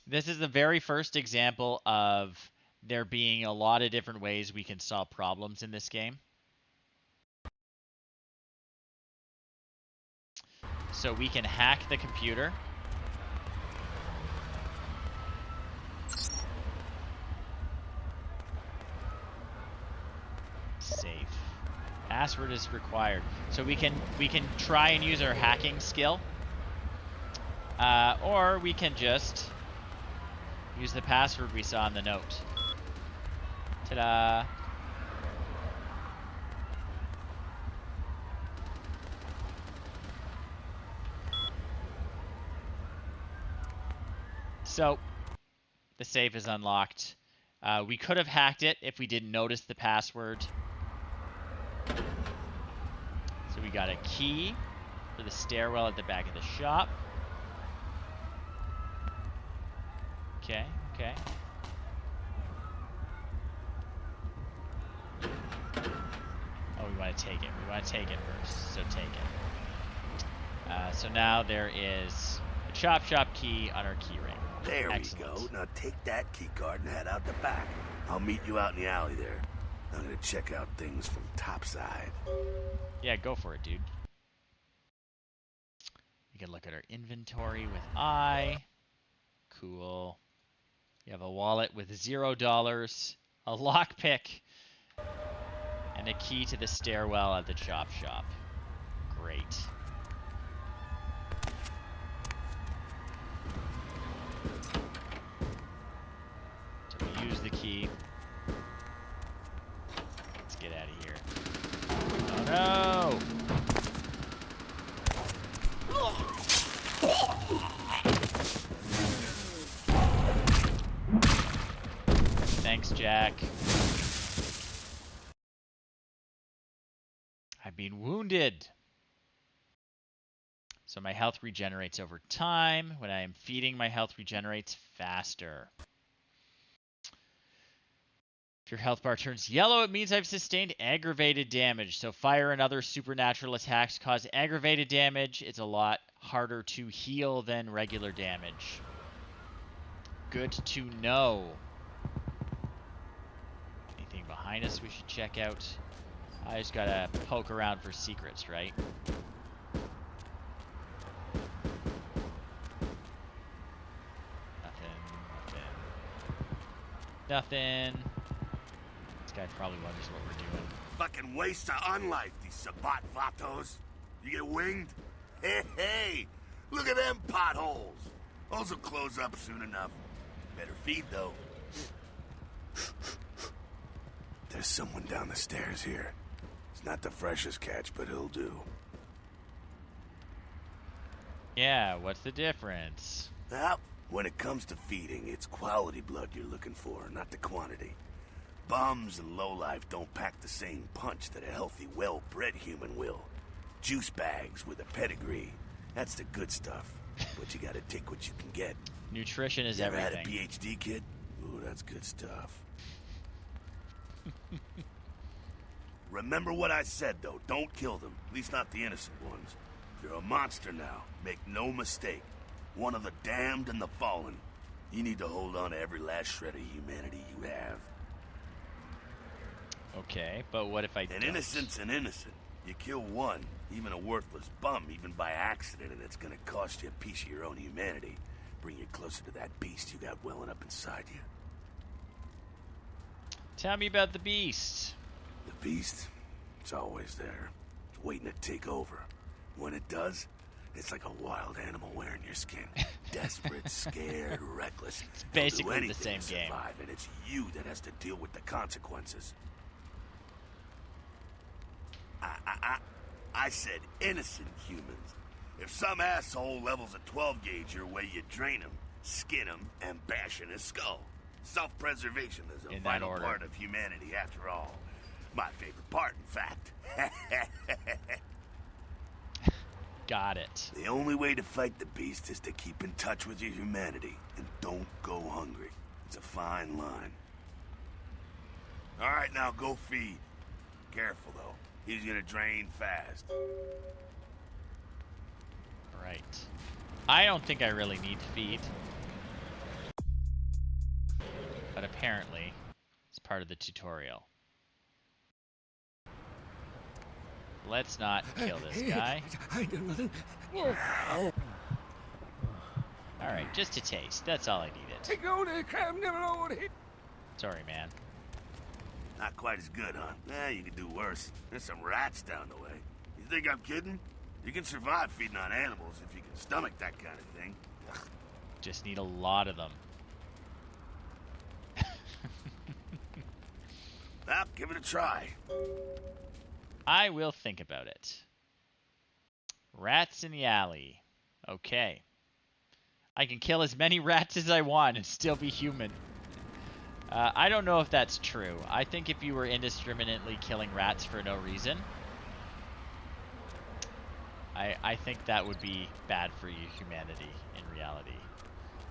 this is the very first example of there being a lot of different ways we can solve problems in this game. So we can hack the computer. Safe. Password is required. So we can try and use our hacking skill. Or we can just use the password we saw in the note. Ta-da! So, the safe is unlocked. We could have hacked it if we didn't notice the password. So we got a key for the stairwell at the back of the shop. Okay, okay. Oh, we want to take it. We want to take it first, so take it. So now there is a Chop Shop key on our key ring. There Excellent. we go. Now take that key card and head out the back. I'll meet you out in the alley there. I'm gonna check out things from topside. Yeah, go for it, dude. We can look at our inventory with I. Cool. You have a wallet with $0, a lockpick, and a key to the stairwell at the Chop Shop. Great. So we use the key. Let's get out of here. Oh no! Jack. I've been wounded. So my health regenerates over time. When I am feeding, my health regenerates faster. If your health bar turns yellow, it means I've sustained aggravated damage. So fire and other supernatural attacks cause aggravated damage. It's a lot harder to heal than regular damage. Good to know. Anything behind us we should check out? I just gotta poke around for secrets, right? Nothing. This guy probably wonders what we're doing. Fucking waste of unlife, these Sabat Vatos. You get winged? Hey, look at them potholes. Those will close up soon enough. Better feed, though. There's someone down the stairs here. It's not the freshest catch, but he'll do. Yeah, what's the difference? Well, when it comes to feeding, it's quality blood you're looking for, not the quantity. Bums and lowlife don't pack the same punch that a healthy, well-bred human will. Juice bags with a pedigree. That's the good stuff. But you gotta take what you can get. Nutrition is you ever everything. had a PhD, kid? Ooh, that's good stuff. Remember what I said, though. Don't kill them. At least not the innocent ones. You're a monster now. Make no mistake. One of the damned and the fallen. You need to hold on to every last shred of humanity you have. Okay, but what if I don't? An innocent's an innocent. You kill one, even a worthless bum, even by accident, and it's gonna cost you a piece of your own humanity. Bring you closer to that beast you got welling up inside you. Tell me about the beast. The beast? It's always there. It's waiting to take over. When it does, it's like a wild animal wearing your skin. Desperate, scared, reckless. It's basically the same game. Survive, and it's you that has to deal with the consequences. I said innocent humans. If some asshole levels a 12 gauge your way, you drain him, skin him, and bash in his skull. Self-preservation is a vital part of humanity, after all. My favorite part, in fact. Got it. The only way to fight the beast is to keep in touch with your humanity, and don't go hungry. It's a fine line. All right, now go feed. Careful, though. He's gonna drain fast. Right. I don't think I really need to feed. But apparently, it's part of the tutorial. Let's not kill this guy. I do nothing. Alright, just a taste. That's all I needed. Sorry, man. Not quite as good, huh? You could do worse. There's some rats down the way. You think I'm kidding? You can survive feeding on animals if you can stomach that kind of thing. Just need a lot of them. Well, give it a try. I will think about it. Rats in the alley. Okay. I can kill as many rats as I want and still be human. I don't know if that's true. I think if you were indiscriminately killing rats for no reason, I think that would be bad for your humanity in reality.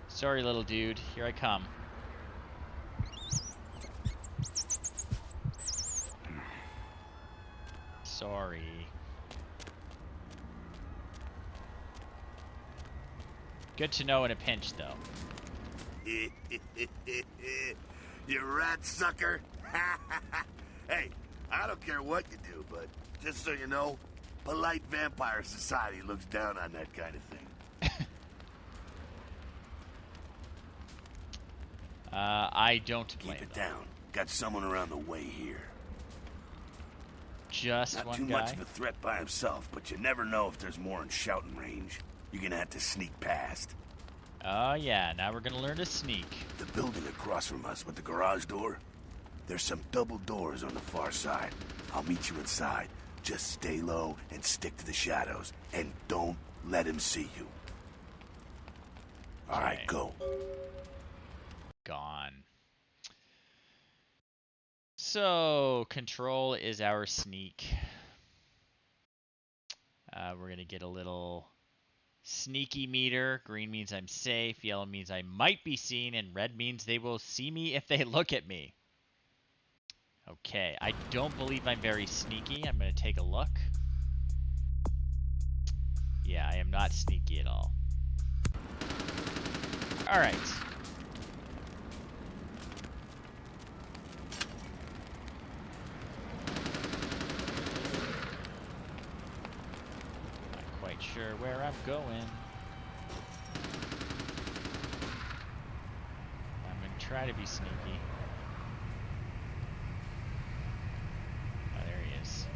Sorry, little dude. Here I come. Sorry. Good to know in a pinch, though. You rat sucker. Hey, I don't care what you do, but just so you know, polite vampire society looks down on that kind of thing. I don't blame Keep it them. down. Got someone around the way here. Just Not one too guy? much of a threat by himself, but you never know if there's more in shouting range. You're gonna have to sneak past. Oh yeah, now we're gonna learn to sneak. The building across from us with the garage door, there's some double doors on the far side. I'll meet you inside. Just stay low and stick to the shadows, and don't let him see you. All right, Okay. go. Gone. So, control is our sneak. We're going to get a little sneaky meter. Green means I'm safe. Yellow means I might be seen. And red means they will see me if they look at me. Okay, I don't believe I'm very sneaky. I'm going to take a look. Yeah, I am not sneaky at all. Alright. Not quite sure where I'm going. I'm going to try to be sneaky. Oh, there he is.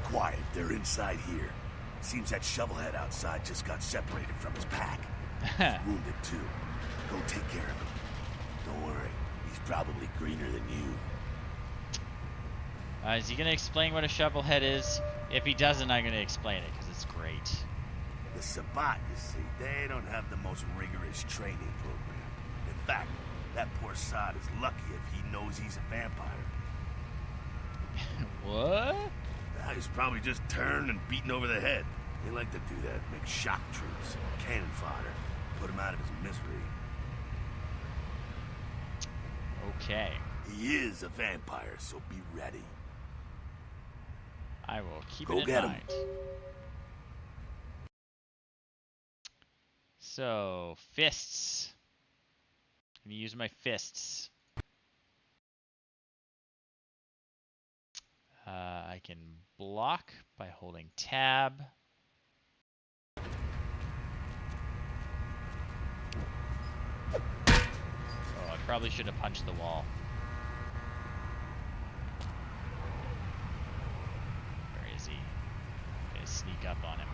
Quiet, they're inside here. Seems that shovelhead outside just got separated from his pack. He's wounded too. Go take care of him. Don't worry, he's probably greener than you. Is he going to explain what a shovelhead is? If he doesn't, I'm going to explain it, because it's great. The Sabbat, you see, they don't have the most rigorous training program. In fact, that poor sod is lucky if he knows he's a vampire. What? He's probably just turned and beaten over the head. They like to do that, make shock troops, cannon fodder, put him out of his misery. Okay. He is a vampire, so be ready. I will keep Go it in get mind. So, fists. I'm going to use my fists. I can block by holding tab. Oh, I probably should have punched the wall. Where is he? I'm gonna sneak up on him.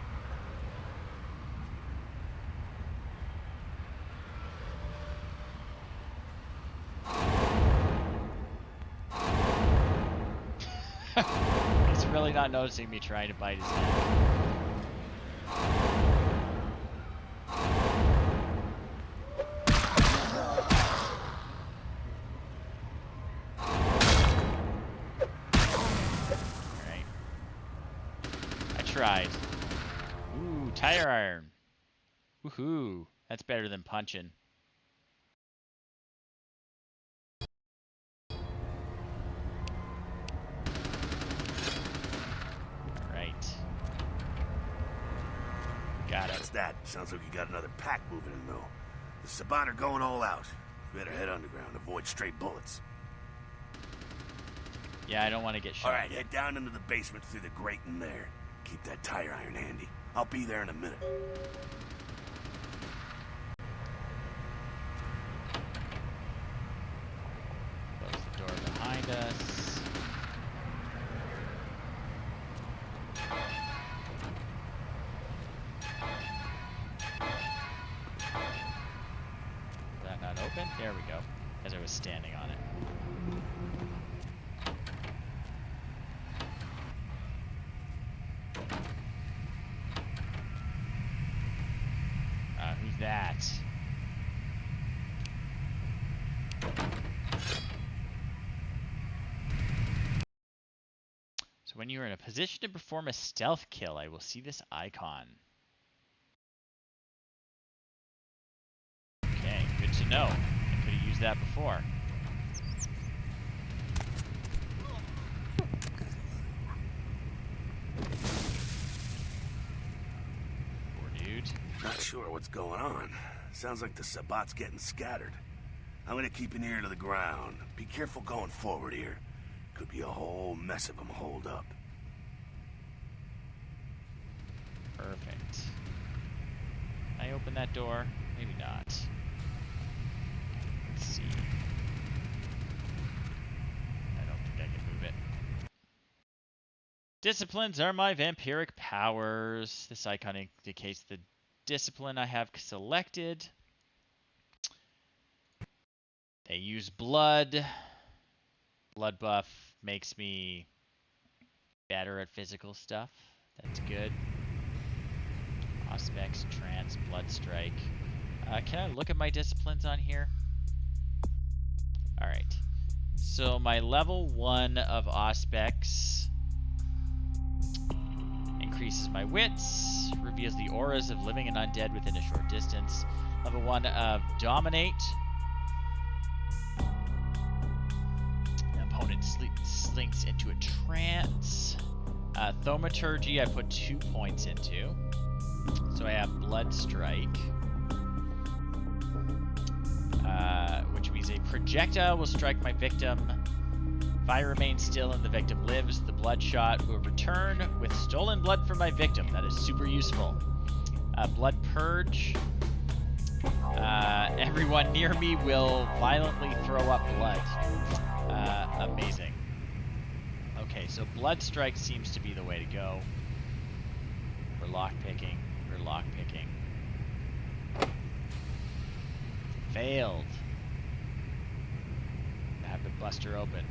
He's really not noticing me trying to bite his neck. Alright. I tried. Ooh, tire iron. Woohoo. That's better than punching. Got it. That's that. Sounds like you got another pack moving in, though. The Sabbat are going all out. You better head underground. Avoid stray bullets. Yeah, I don't want to get shot. All right, head down into the basement through the grate in there. Keep that tire iron handy. I'll be there in a minute. Close the door behind us. Open? There we go. As I was standing on it. Who's that? So when you are in a position to perform a stealth kill, I will see this icon. Okay, good to know. I could have used that before. Poor dude. Not sure what's going on. Sounds like the Sabbat's getting scattered. I'm gonna keep an ear to the ground. Be careful going forward here. Could be a whole mess of them holed up. Perfect. Can I open that door? Maybe not. Let's see. I don't think I can move it. Disciplines are my vampiric powers. This icon indicates the discipline I have selected. They use blood. Blood buff makes me better at physical stuff. That's good. Auspex, Trance, Blood Strike. Can I look at my disciplines on here? Alright. So my level 1 of Auspex increases my wits, reveals the auras of living and undead within a short distance. Level 1 of Dominate. The opponent slinks into a trance. Thaumaturgy I put 2 points into. So I have Blood Strike. Which means a projectile will strike my victim. If I remain still and the victim lives, the bloodshot will return with stolen blood from my victim. That is super useful. Blood Purge. Everyone near me will violently throw up blood. Amazing. Okay, so Blood Strike seems to be the way to go. We're lockpicking. We're lockpicking. Failed. I have to bust her open.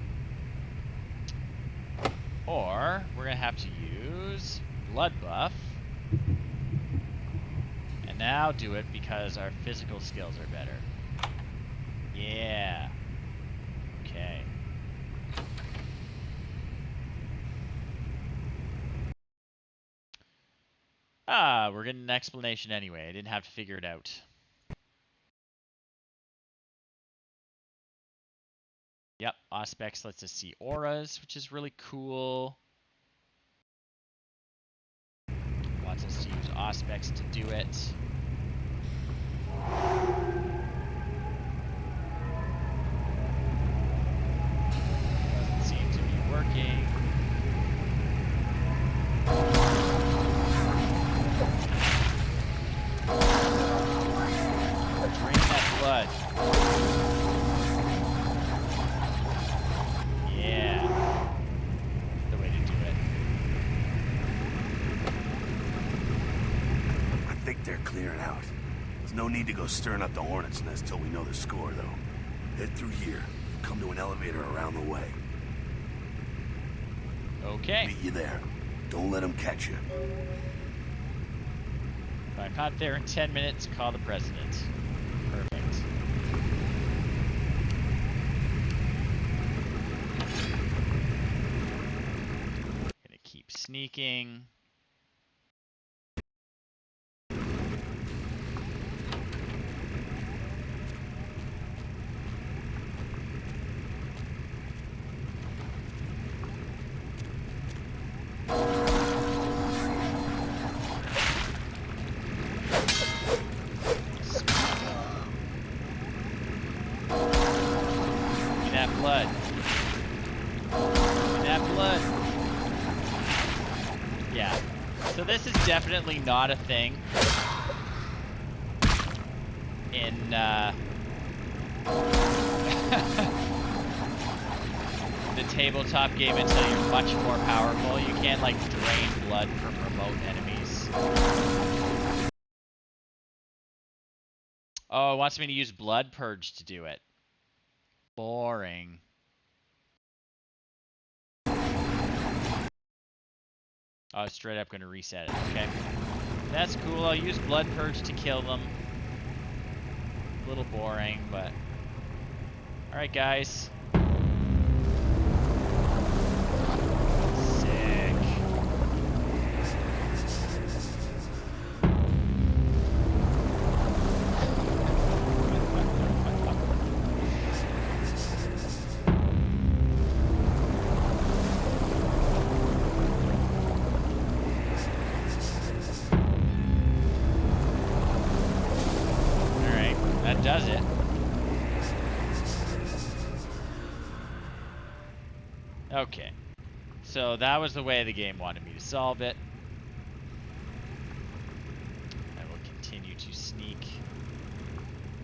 Or we're gonna have to use Blood Buff. And now do it because our physical skills are better. Yeah. Okay. We're getting an explanation anyway. I didn't have to figure it out. Yep, Auspex lets us see auras, which is really cool. Wants us to use Auspex to do it. Doesn't seem to be working. Drain that blood. Yeah. The way to do it. I think they're clearing out. There's no need to go stirring up the hornet's nest till we know the score, though. Head through here. Come to an elevator around the way. Okay. Meet you there. Don't let them catch you. If I'm not there in 10 minutes, call the president. Perfect. Gonna keep sneaking. Blood. That blood. Yeah. So this is definitely not a thing in the tabletop game until you're much more powerful. You can't like drain blood from remote enemies. Oh, it wants me to use Blood Purge to do it. Boring. Oh, straight up gonna reset it, okay. That's cool, I'll use Blood Purge to kill them. A little boring, but... Alright, guys. Sick. That does it. Okay. So that was the way the game wanted me to solve it. I will continue to sneak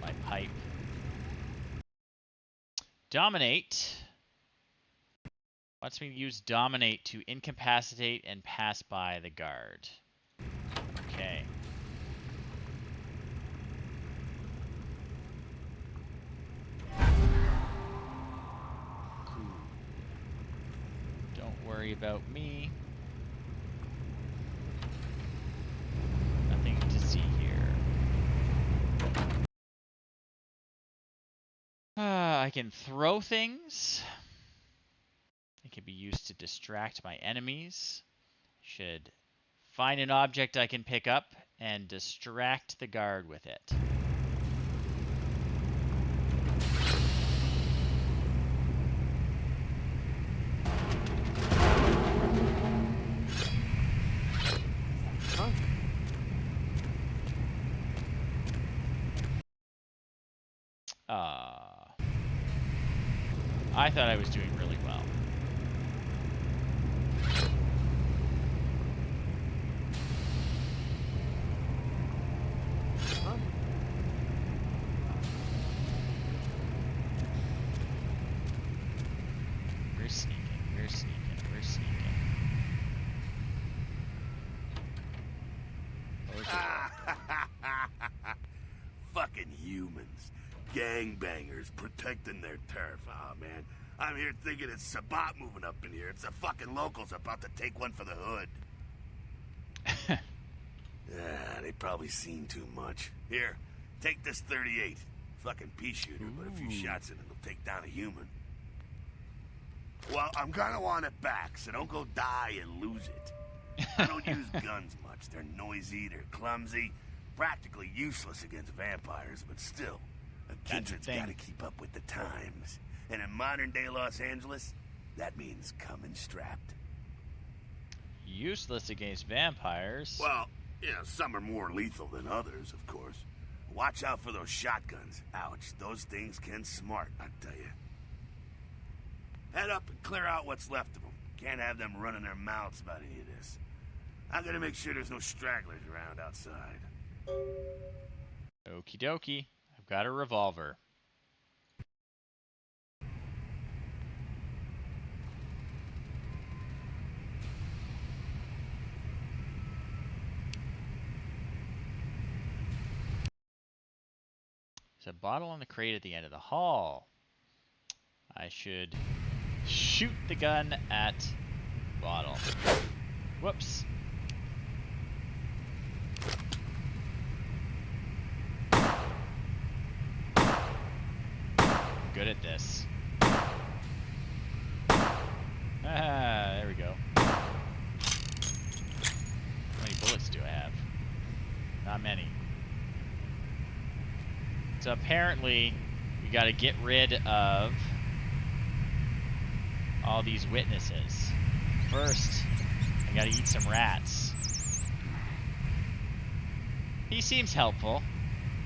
my pipe. Dominate. Wants me to use Dominate to incapacitate and pass by the guard. Okay. Cool. Don't worry about me. Nothing to see here. I can throw things. It can be used to distract my enemies. Should find an object I can pick up and distract the guard with it. I thought I was doing really well. We're sneaking, we're sneaking, we're sneaking. Fucking humans. Gangbangers protecting their turf. Oh, man. I'm here thinking it's Sabat moving up in here. It's the fucking locals about to take one for the hood. Yeah, they probably seen too much. Here, take this 38. Fucking pea shooter, but a few shots in it will take down a human. Well, I'm gonna want it back, so don't go die and lose it. I don't use guns much. They're noisy, they're clumsy, practically useless against vampires, but still, a kindred's gotta keep up with the times. And in modern-day Los Angeles, that means coming strapped. Useless against vampires? Well, yeah, some are more lethal than others, of course. Watch out for those shotguns. Ouch, those things can smart, I tell you. Head up and clear out what's left of them. Can't have them running their mouths about any of this. I'm gonna make sure there's no stragglers around outside. Okie dokie. I've got a revolver. There's a bottle on the crate at the end of the hall. I should shoot the gun at bottle. Whoops. I'm good at this. Ah, there we go. How many bullets do I have? Not many. So apparently, we gotta get rid of all these witnesses. First, I gotta eat some rats. He seems helpful.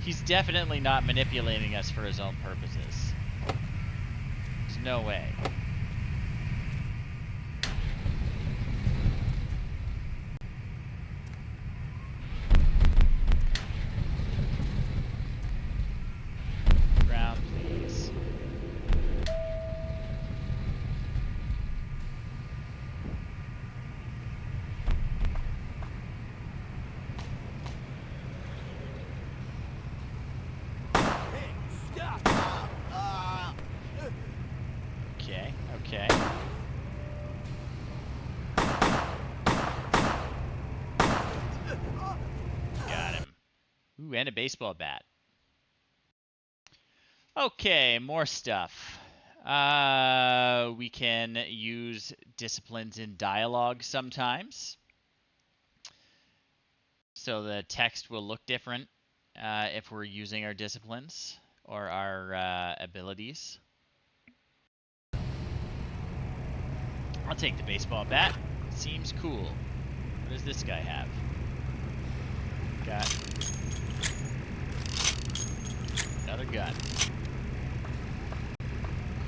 He's definitely not manipulating us for his own purposes. There's no way. Ground, please. Okay, okay. Got him. Ooh, and a baseball bat. Okay, more stuff. We can use disciplines in dialogue sometimes. So the text will look different if we're using our disciplines or our abilities. I'll take the baseball bat. Seems cool. What does this guy have? Got another gun.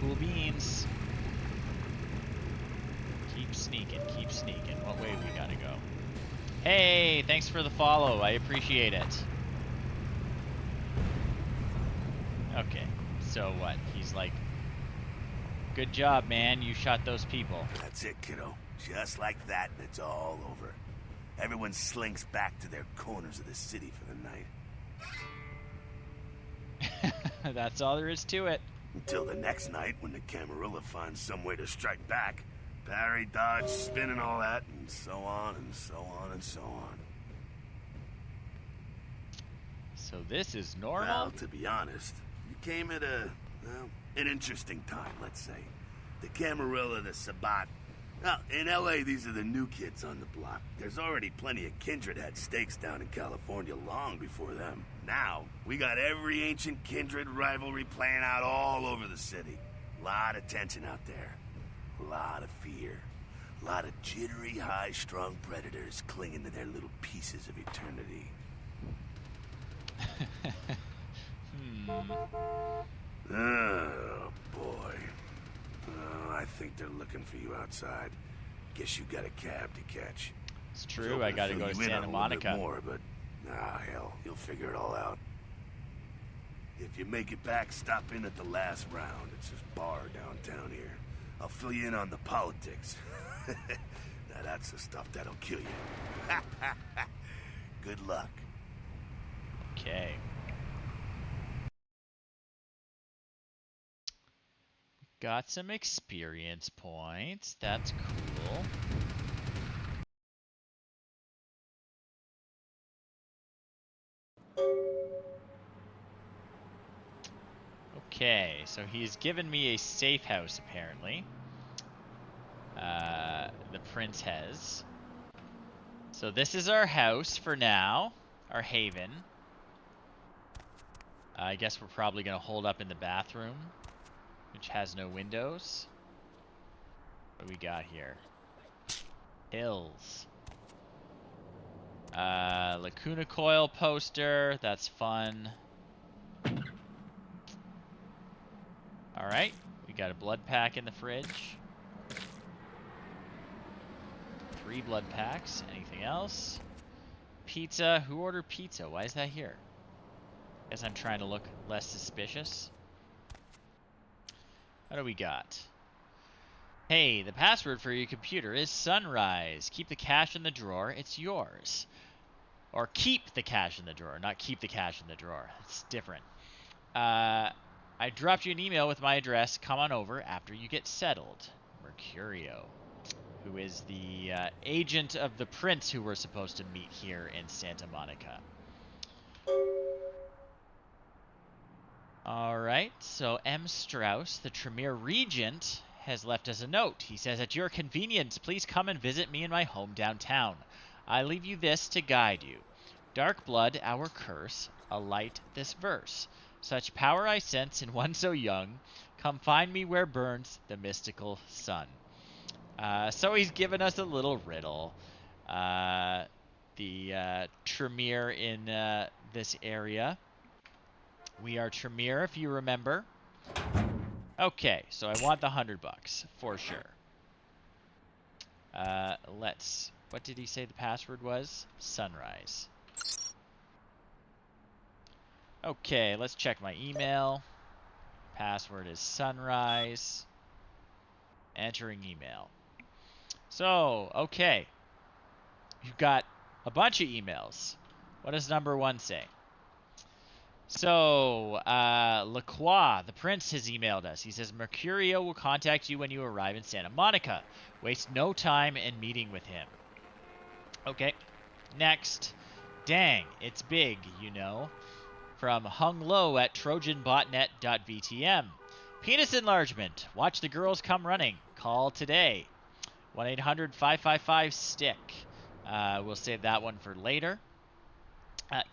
Cool beans. Keep sneaking, keep sneaking. What way we gotta go? Hey, thanks for the follow. I appreciate it. Okay, so what? He's like Good job, man. You shot those people. That's it, kiddo. Just like that, and it's all over. Everyone slinks back to their corners of the city for the night. That's all there is to it. Until the next night, when the Camarilla finds some way to strike back. Parry, dodge, spin and all that, and so on, and so on, and so on. So this is normal? Well, to be honest, you came at an interesting time, let's say. The Camarilla, the Sabbat. Now, in L.A., these are the new kids on the block. There's already plenty of kindred had stakes down in California long before them. Now, we got every ancient kindred rivalry playing out all over the city. A lot of tension out there. A lot of fear. A lot of jittery, high-strung predators clinging to their little pieces of eternity. Oh, boy. Oh, I think they're looking for you outside. Guess you got a cab to catch. It's true, I gotta go to Santa Monica. More, but hell, you'll figure it all out. If you make it back, stop in at the last round. It's this bar downtown here. I'll fill you in on the politics. Now that's the stuff that'll kill you. Good luck. Okay. Got some experience points. That's cool. Okay, so he's given me a safe house, apparently. The prince has. So this is our house for now. Our haven. I guess we're probably going to hold up in the bathroom, which has no windows. What do we got here? Hills. Lacuna Coil poster. That's fun. Alright. We got a blood pack in the fridge. 3 blood packs. Anything else? Pizza. Who ordered pizza? Why is that here? Guess I'm trying to look less suspicious. What do we got? Hey, the password for your computer is Sunrise. Keep the cash in the drawer. It's yours. Or keep the cash in the drawer, not keep the cash in the drawer. It's different. I dropped you an email with my address. Come on over after you get settled. Mercurio, who is the agent of the prince who we're supposed to meet here in Santa Monica. Alright, so M. Strauss, the Tremere Regent, has left us a note. He says, at your convenience, please come and visit me in my home downtown. I leave you this to guide you. Dark blood, our curse, alight this verse. Such power I sense in one so young. Come find me where burns the mystical sun. So he's given us a little riddle. The Tremere in this area. We are Tremere, if you remember. Okay, so I want the $100 for sure. What did he say the password was? Sunrise. Okay, let's check my email. Password is Sunrise. Entering email. So, okay. You've got a bunch of emails. What does number 1 say? So, Lacroix, the prince, has emailed us. He says, Mercurio will contact you when you arrive in Santa Monica. Waste no time in meeting with him. Okay. Next. Dang, it's big, you know. From Hung Low at trojanbotnet.vtm. Penis enlargement. Watch the girls come running. Call today. 1-800-555-STICK. We'll save that one for later.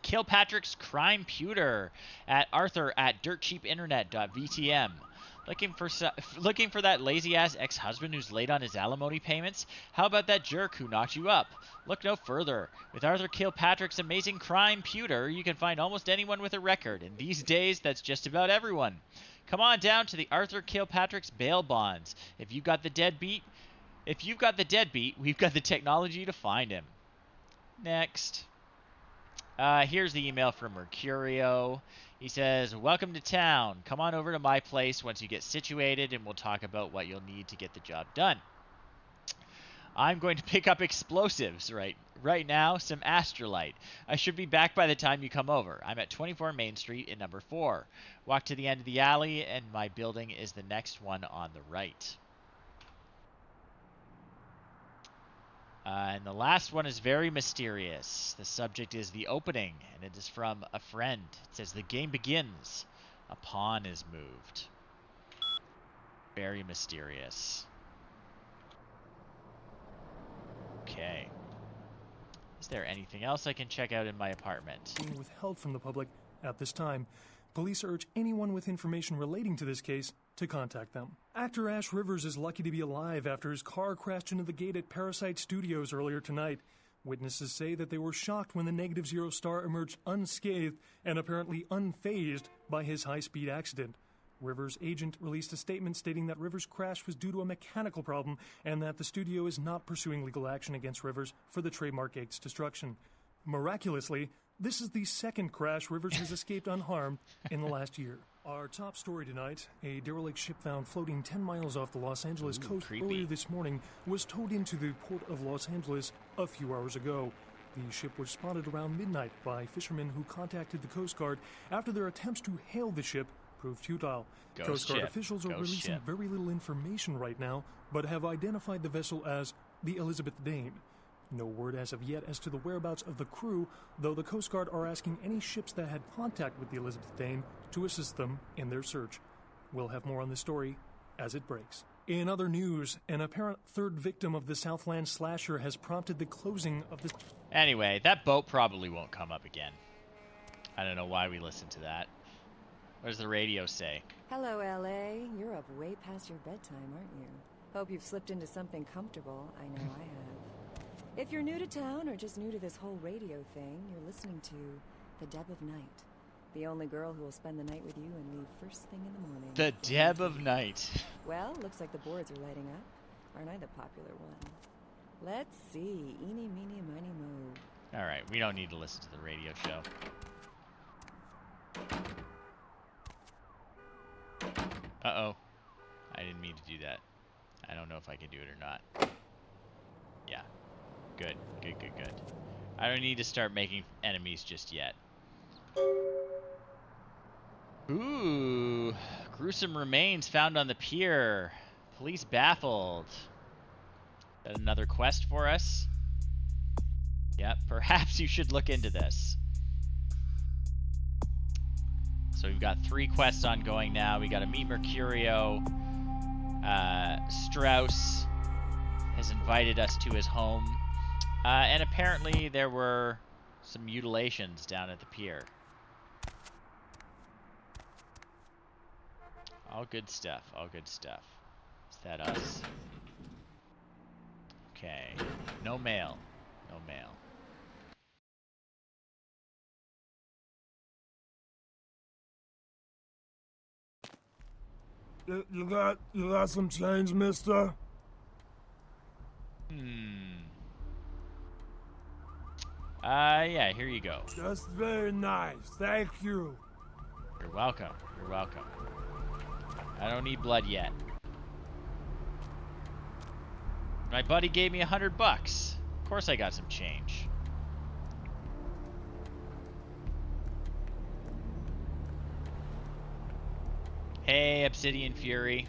Kilpatrick's Crime Pewter at Arthur at dirtcheapinternet.vtm. Looking for that lazy-ass ex-husband who's late on his alimony payments? How about that jerk who knocked you up? Look no further. With Arthur Kilpatrick's amazing Crime Pewter, you can find almost anyone with a record, and these days, that's just about everyone. Come on down to the Arthur Kilpatrick's bail bonds. If you've got the deadbeat, we've got the technology to find him. Next. Here's the email from Mercurio. He says, "Welcome to town. Come on over to my place once you get situated, and we'll talk about what you'll need to get the job done. I'm going to pick up explosives right now, some astrolite. I should be back by the time you come over. I'm at 24 Main Street in number 4. Walk to the end of the alley, and my building is the next one on the right." And the last one is very mysterious. The subject is the opening, and it is from a friend. It says, "The game begins. A pawn is moved." Very mysterious. Okay. Is there anything else I can check out in my apartment? Being withheld from the public at this time. Police urge anyone with information relating to this case to contact them. Actor Ash Rivers is lucky to be alive after his car crashed into the gate at Parasite Studios earlier tonight. Witnesses say that they were shocked when the Negative Zero star emerged unscathed and apparently unfazed by his high-speed accident. Rivers' agent released a statement stating that Rivers' crash was due to a mechanical problem and that the studio is not pursuing legal action against Rivers for the trademark gate's destruction. Miraculously, this is the second crash Rivers has escaped unharmed in the last year. Our top story tonight, a derelict ship found floating 10 miles off the Los Angeles coast creepy. earlier this morning was towed into the port of Los Angeles a few hours ago. The ship was spotted around midnight by fishermen who contacted the Coast Guard after their attempts to hail the ship proved futile. Ghost Coast Guard ship. officials are Ghost releasing ship. very little information right now, but have identified the vessel as the Elizabeth Dane. No word as of yet as to the whereabouts of the crew, though the Coast Guard are asking any ships that had contact with the Elizabeth Dane to assist them in their search. We'll have more on this story as it breaks. In other news, an apparent third victim of the Southland slasher has prompted the closing of the... Anyway, that boat probably won't come up again. I don't know why we listened to that. What does the radio say? Hello, LA. You're up way past your bedtime, aren't you? Hope you've slipped into something comfortable. I know I have. If you're new to town or just new to this whole radio thing, you're listening to The Deb of Night. The only girl who will spend the night with you and leave first thing in the morning. The Deb of Night. Well, looks like the boards are lighting up. Aren't I the popular one? Let's see. Eeny, meeny, miny, moe. Alright, we don't need to listen to the radio show. Uh-oh. I didn't mean to do that. I don't know if I can do it or not. Yeah. Good. Good, good, good. I don't need to start making enemies just yet. Ooh. Gruesome remains found on the pier. Police baffled. Is that another quest for us? Yep, perhaps you should look into this. So we've got 3 quests ongoing now. We got to meet Mercurio. Strauss has invited us to his home. And apparently there were some mutilations down at the pier. All good stuff, all good stuff. Is that us? Okay. No mail. No mail. You got some change, mister? Yeah, here you go. That's very nice. Thank you. You're welcome. You're welcome. I don't need blood yet. My buddy gave me $100. Of course I got some change. Hey, Obsidian Fury.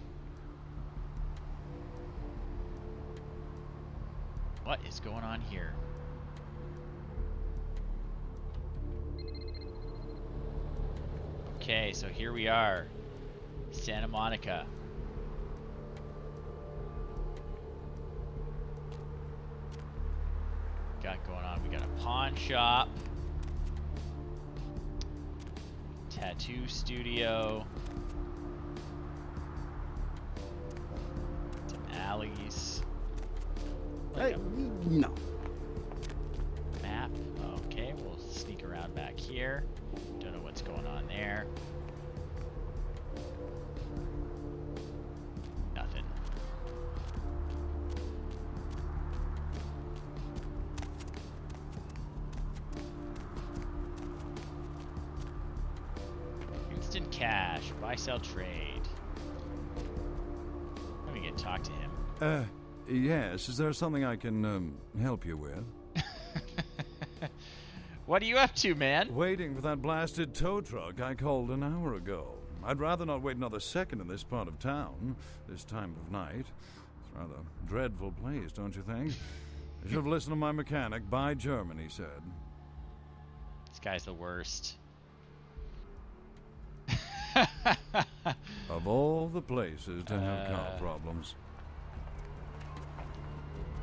What is going on here? Okay, so here we are. Santa Monica. Got going on. We got a pawn shop. Tattoo studio. Some alleys. Hey, no. Map. Okay, we'll sneak around back here. Don't know what's going on there. Nothing. cash. Buy, sell, trade. Let me get to talk to him. Yes. Is there something I can help you with? What are you up to, man? Waiting for that blasted tow truck I called an hour ago. I'd rather not wait another second in this part of town, this time of night. It's a rather dreadful place, don't you think? I should have listened to my mechanic. Buy German, he said. This guy's the worst. Of all the places to have car problems.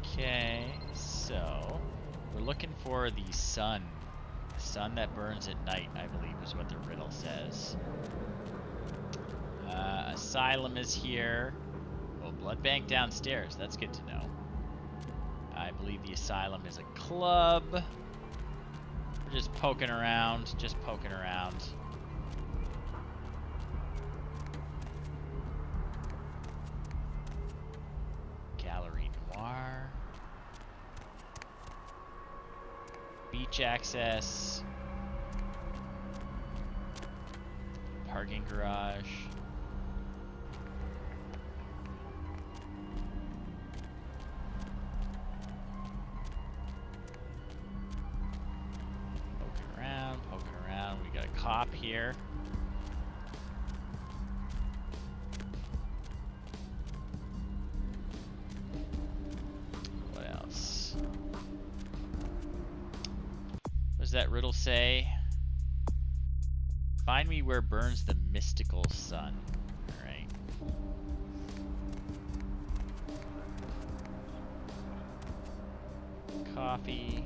Okay, so we're looking for the sun. The sun that burns at night, I believe, is what the riddle says. Asylum is here. Oh, blood bank downstairs. That's good to know. I believe the asylum is a club. We're just poking around. Just poking around. Gallery Noir. Beach access. Parking garage. Poking around. We got a cop here. What else? What does that riddle say? Find me where burns the mystical sun. Alright. Coffee.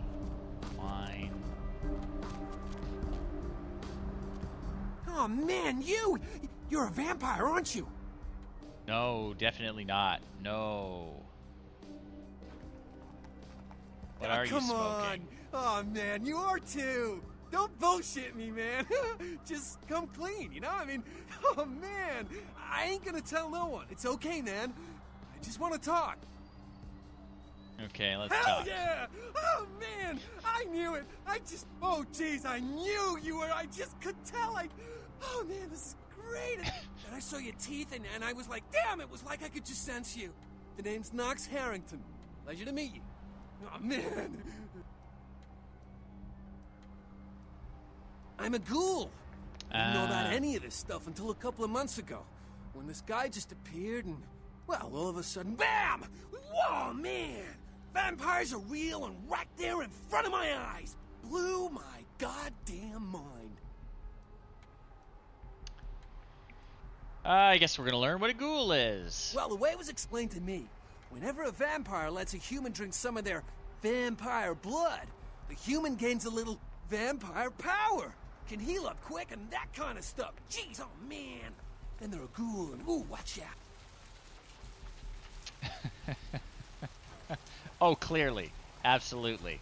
Wine. Oh man, you're a vampire, aren't you? No, definitely not. No. What are you Come smoking? on. Oh man, you are too. Don't bullshit me, man. Just come clean, you know? I mean, oh man, I ain't gonna tell no one. It's okay, man. I just want to talk. Okay, let's Hell talk. yeah! Oh man, I knew it. Oh jeez, I knew you were. I just could tell. Oh man, this is great. And I saw your teeth, and I was like, damn, it was like I could just sense you. The name's Knox Harrington. Pleasure to meet you. Oh man. I'm a ghoul. I didn't know about any of this stuff until a couple of months ago, when this guy just appeared and, well, all of a sudden, BAM! Whoa, man! Vampires are real and right there in front of my eyes. Blew my goddamn mind. I guess we're gonna learn what a ghoul is. Well, the way it was explained to me, whenever a vampire lets a human drink some of their vampire blood, the human gains a little vampire power. Can heal up quick and that kind of stuff. Jeez, oh man. Then they're a ghoul and, ooh, watch out. Oh, clearly. Absolutely.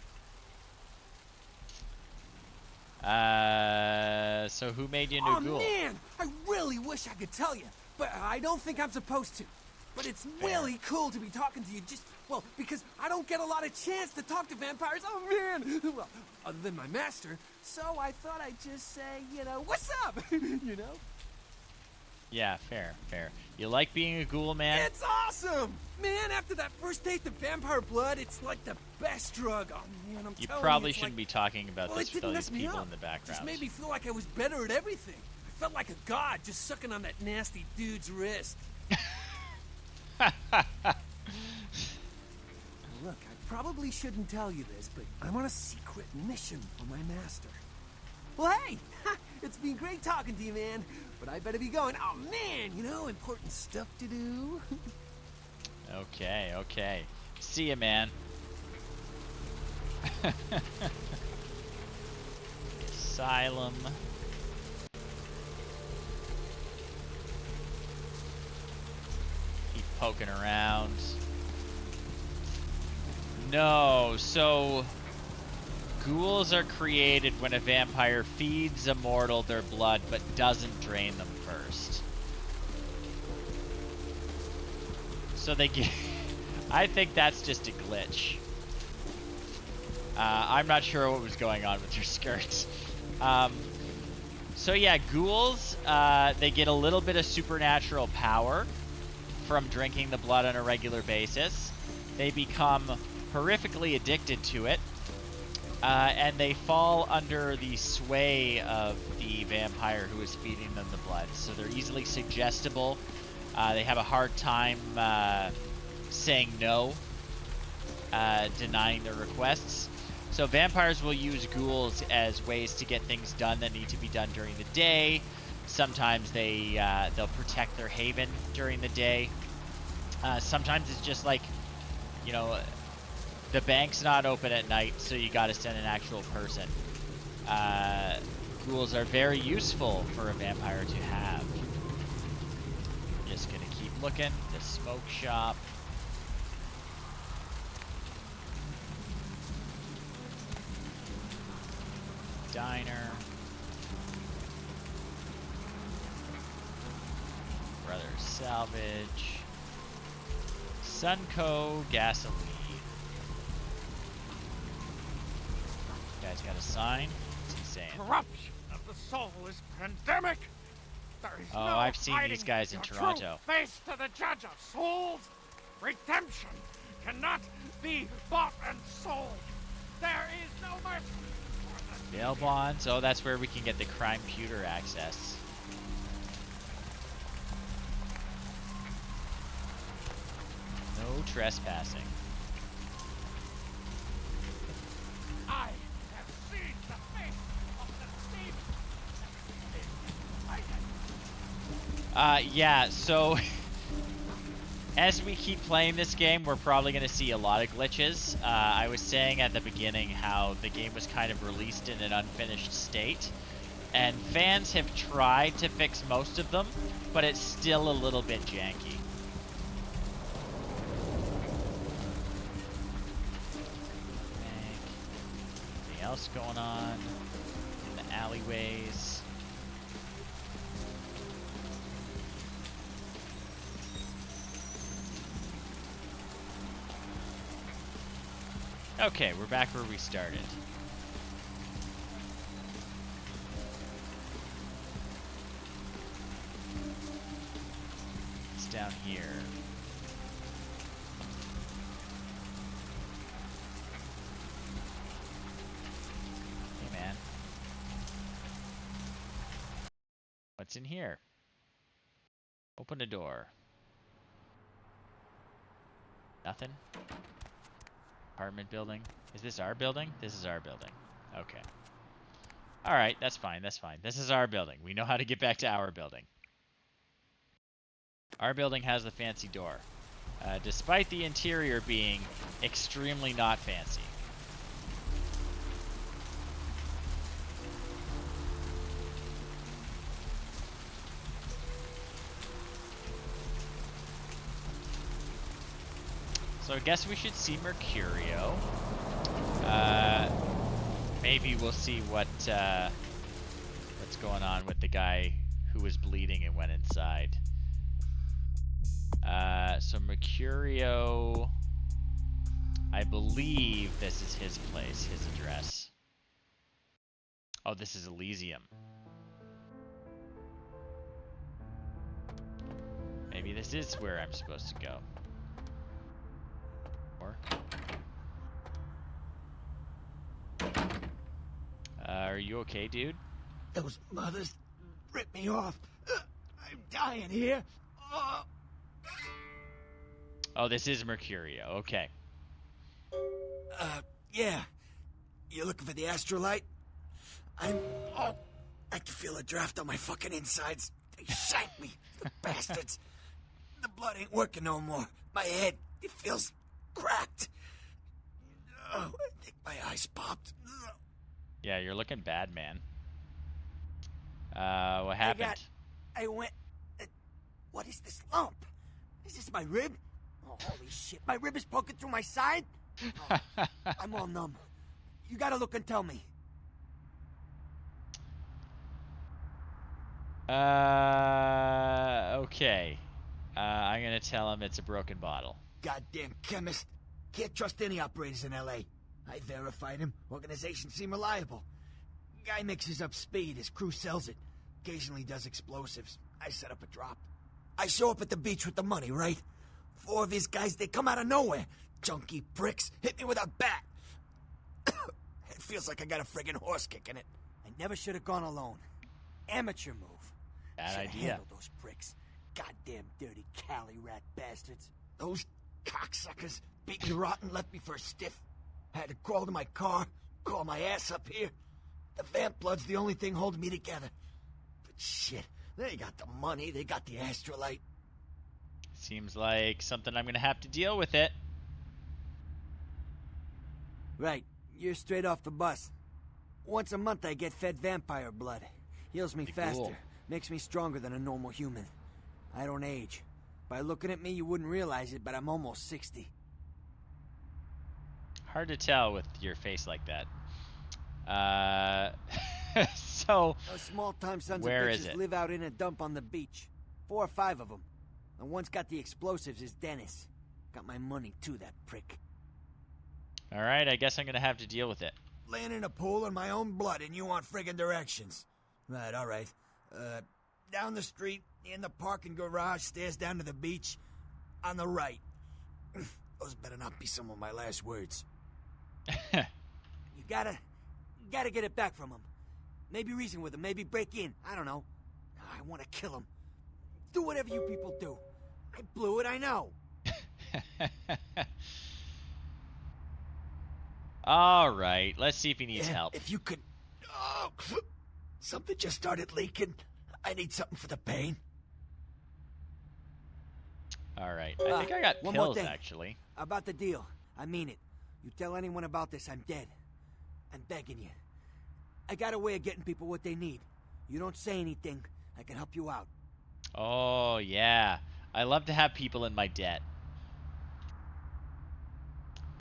So who made you a new ghoul? Oh man, I really wish I could tell you, but I don't think I'm supposed to. But it's really cool to be talking to you because I don't get a lot of chance to talk to vampires. Oh man! Well, other than my master, so I thought I'd just say, what's up? Yeah, fair. You like being a ghoul, man? It's awesome! Man, after that first taste of vampire blood, it's like the best drug. Oh man, I'm You telling probably it's shouldn't like, be talking about well, this it with didn't all these mess me people up. in the It background. just made me feel like I was better at everything. I felt like a god just sucking on that nasty dude's wrist. Look, I probably shouldn't tell you this, but I'm on a secret mission for my master. Well, hey, it's been great talking to you, man, but I better be going. Oh, man, important stuff to do. Okay. See ya, man. Asylum. Keep poking around. No, so ghouls are created when a vampire feeds a mortal their blood but doesn't drain them first. So they get... I think that's just a glitch. I'm not sure what was going on with your skirts. So yeah, ghouls, they get a little bit of supernatural power from drinking the blood on a regular basis. They become horrifically addicted to it, and they fall under the sway of the vampire who is feeding them the blood. So they're easily suggestible. They have a hard time saying no, denying their requests. So vampires will use ghouls as ways to get things done that need to be done during the day. Sometimes they'll protect their haven during the day. Sometimes it's just like, you know, the bank's not open at night, so you got to send an actual person. Ghouls are very useful for a vampire to have. Just gonna keep looking. The smoke shop. Diner. Brothers Salvage. Sunco Gasoline. Guy's got a sign. What's he saying? Corruption of the soul is pandemic. There is Oh, no I've seen hiding these guys in your Toronto. True face to the judge of souls. Redemption cannot be bought and sold. There is no mercy. Bail bonds. Oh, that's where we can get the crime pewter access. No trespassing. I have seen the face of the thief. Yeah, so as we keep playing this game, we're probably going to see a lot of glitches. I was saying at the beginning how the game was kind of released in an unfinished state, and fans have tried to fix most of them, but it's still a little bit janky. Anything else going on in the alleyways? Okay, we're back where we started. It's down here. Hey, man. What's in here? Open the door. Nothing? Apartment building. Is this our building? This is our building. Okay. Alright, that's fine, that's fine. This is our building. We know how to get back to our building. Our building has the fancy door. Despite the interior being extremely not fancy. So I guess we should see Mercurio. Maybe we'll see what's going on with the guy who was bleeding and went inside. So Mercurio, I believe this is his place, his address. Oh, this is Elysium. Maybe this is where I'm supposed to go. Are you okay, dude? Those mothers ripped me off. I'm dying here. Oh, this is Mercurio. Okay. Yeah. You looking for the astrolite? I can feel a draft on my fucking insides. They shanked me, the bastards. The blood ain't working no more. My head, it feels cracked. Oh, I think my eyes popped. Yeah, you're looking bad, man. What happened? I went... what is this lump? Is this my rib? Oh, holy shit. My rib is poking through my side? Oh, I'm all numb. You gotta look and tell me. Okay. I'm gonna tell him it's a broken bottle. Goddamn chemist. Can't trust any operators in L.A. I verified him. Organization seem reliable. Guy mixes up speed. His crew sells it. Occasionally does explosives. I set up a drop. I show up at the beach with the money, right? 4 of these guys, they come out of nowhere. Junky pricks hit me with a bat. It feels like I got a friggin' horse kicking it. I never should have gone alone. Amateur move. Bad Should've idea. handled those pricks. Goddamn dirty Cali rat bastards. Those cocksuckers beat me rotten, left me for a stiff. Had to crawl to my car, crawl my ass up here. The vamp blood's the only thing holding me together. But shit, they got the money, they got the astrolite. Seems like something I'm gonna have to deal with it. Right, you're straight off the bus. Once a month I get fed vampire blood. Heals me Pretty faster, cool. makes me stronger than a normal human. I don't age. By looking at me, you wouldn't realize it, but I'm almost 60. Hard to tell with your face like that. So, Those small-time sons where of is bitches it? live out in a dump on the beach. 4 or 5 of them. And one's got the explosives is Dennis. Got my money too, that prick. Alright, I guess I'm gonna have to deal with it. Laying in a pool in my own blood and you want friggin' directions. Right, alright. Down the street, in the parking garage, stairs down to the beach. On the right. Those better not be some of my last words. You gotta get it back from him. Maybe reason with him, maybe break in. I don't know. I want to kill him. Do whatever you people do. I blew it, I know. Alright, let's see if he needs help. If you could... Oh, something just started leaking. I need something for the pain. Alright, I think I got one more pills, thing. actually. About the deal. I mean it. You tell anyone about this, I'm dead. I'm begging you. I got a way of getting people what they need. You don't say anything, I can help you out. Oh, yeah. I love to have people in my debt.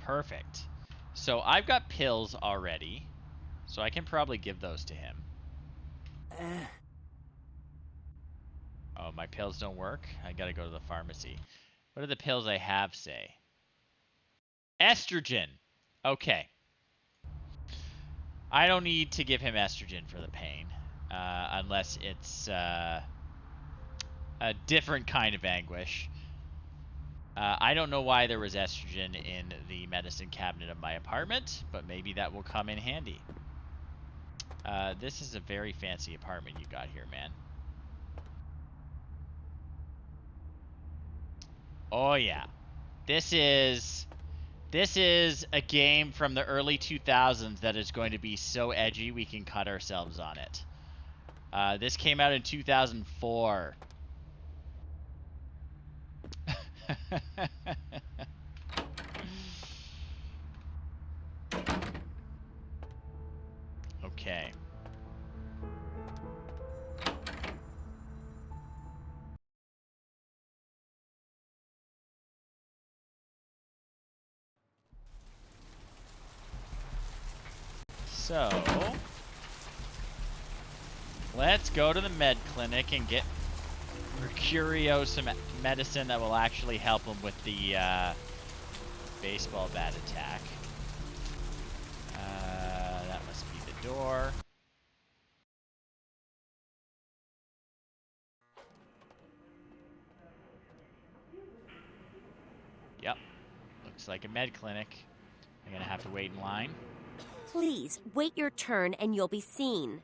Perfect. So I've got pills already, so I can probably give those to him. Oh, my pills don't work? I gotta go to the pharmacy. What do the pills I have say? Estrogen! Okay. I don't need to give him estrogen for the pain, unless it's a different kind of anguish. I don't know why there was estrogen in the medicine cabinet of my apartment, but maybe that will come in handy. This is a very fancy apartment you got here, man. Oh yeah. This is a game from the early 2000s that is going to be so edgy we can cut ourselves on it. This came out in 2004. Okay. So, let's go to the med clinic and get Mercurio some medicine that will actually help him with the baseball bat attack. That must be the door. Yep. Looks like a med clinic. I'm gonna have to wait in line. Please, wait your turn and you'll be seen.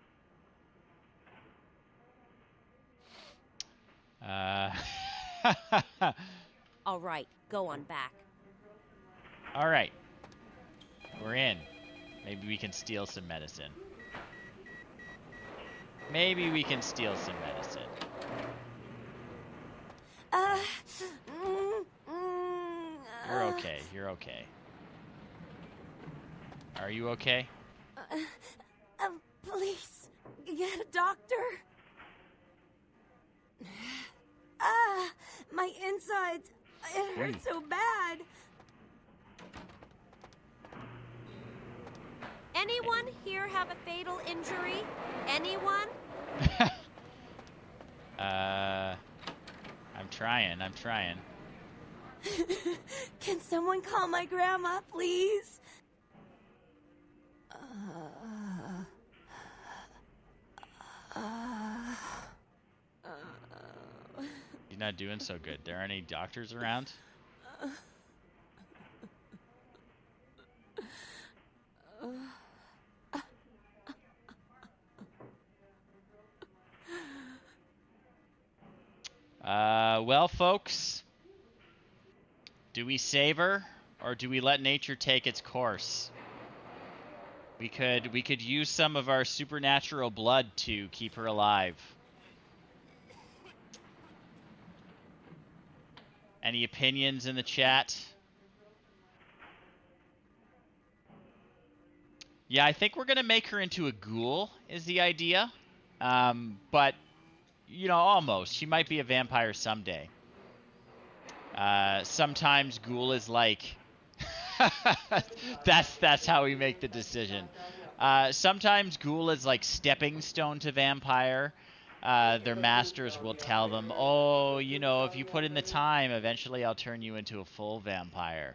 All right, go on back. All right. We're in. Maybe we can steal some medicine. Maybe we can steal some medicine. You're okay. You're okay. Are you okay? Please, get a doctor. My insides. It hurts so bad. Anyone here have a fatal injury? Anyone? I'm trying. Can someone call my grandma, please? not doing so good. There aren't any doctors around? Well, folks, do we save her or do we let nature take its course? We could use some of our supernatural blood to keep her alive. Any opinions in the chat? Yeah, I think we're gonna make her into a ghoul is the idea. But you know, almost. She might be a vampire someday. Sometimes ghoul is like that's how we make the decision. Sometimes ghoul is like stepping stone to vampire. Their masters will tell them, oh, you know, if you put in the time, eventually I'll turn you into a full vampire.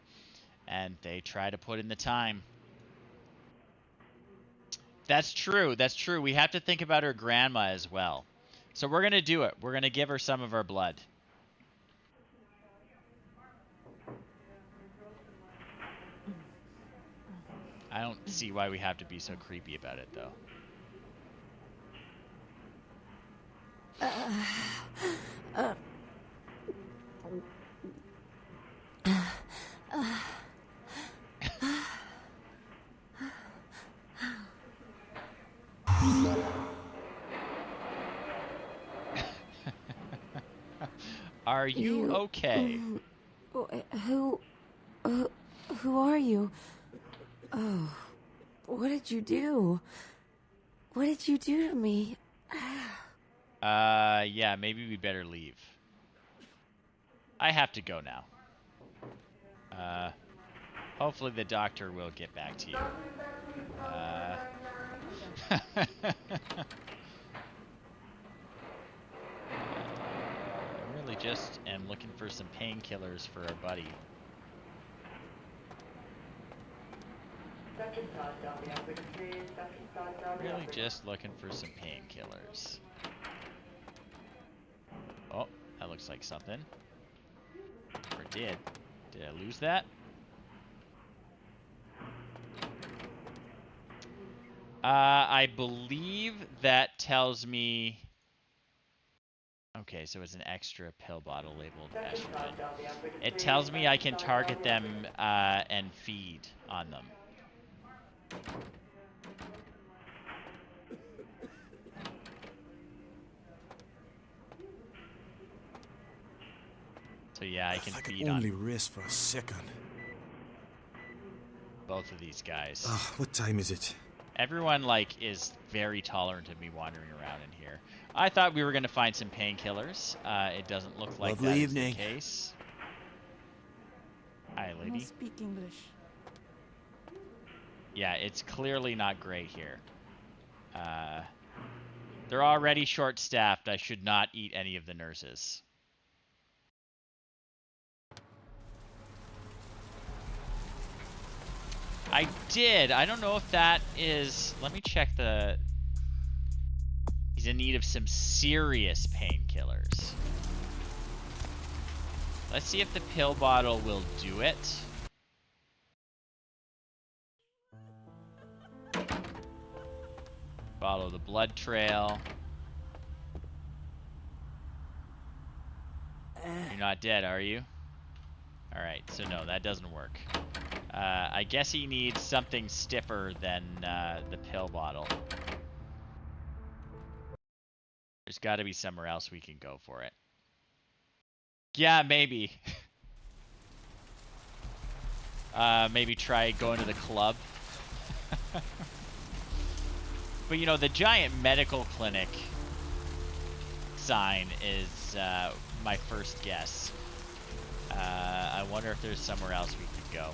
And they try to put in the time. That's true. That's true. We have to think about her grandma as well. So we're going to do it. We're going to give her some of our blood. I don't see why we have to be so creepy about it, though. Are you okay? Who are you? Oh, what did you do? What did you do to me? Yeah, maybe we better leave. I have to go now. Hopefully the doctor will get back to you. I really just am looking for some painkillers for our buddy. Really just looking for some painkillers. Oh, that looks like something. Or did. Did I lose that? I believe that tells me... Okay, so it's an extra pill bottle labeled estrogen. It tells me I can target them and feed on them. So yeah, I can feed on only rest for a second. both of these guys. What time is it? Everyone, like, is very tolerant of me wandering around in here. I thought we were going to find some painkillers. It doesn't look like that is the case. Hi, lady. I don't speak English. Yeah, it's clearly not great here. They're already short-staffed. I should not eat any of the nurses. I did. I don't know if that is... Let me check the... He's in need of some serious painkillers. Let's see if the pill bottle will do it. Follow the blood trail. You're not dead, are you? Alright, so no, that doesn't work. I guess he needs something stiffer than the pill bottle. There's got to be somewhere else we can go for it. Yeah, maybe. Maybe try going to the club. But you know, the giant medical clinic sign is my first guess. I wonder if there's somewhere else we could go.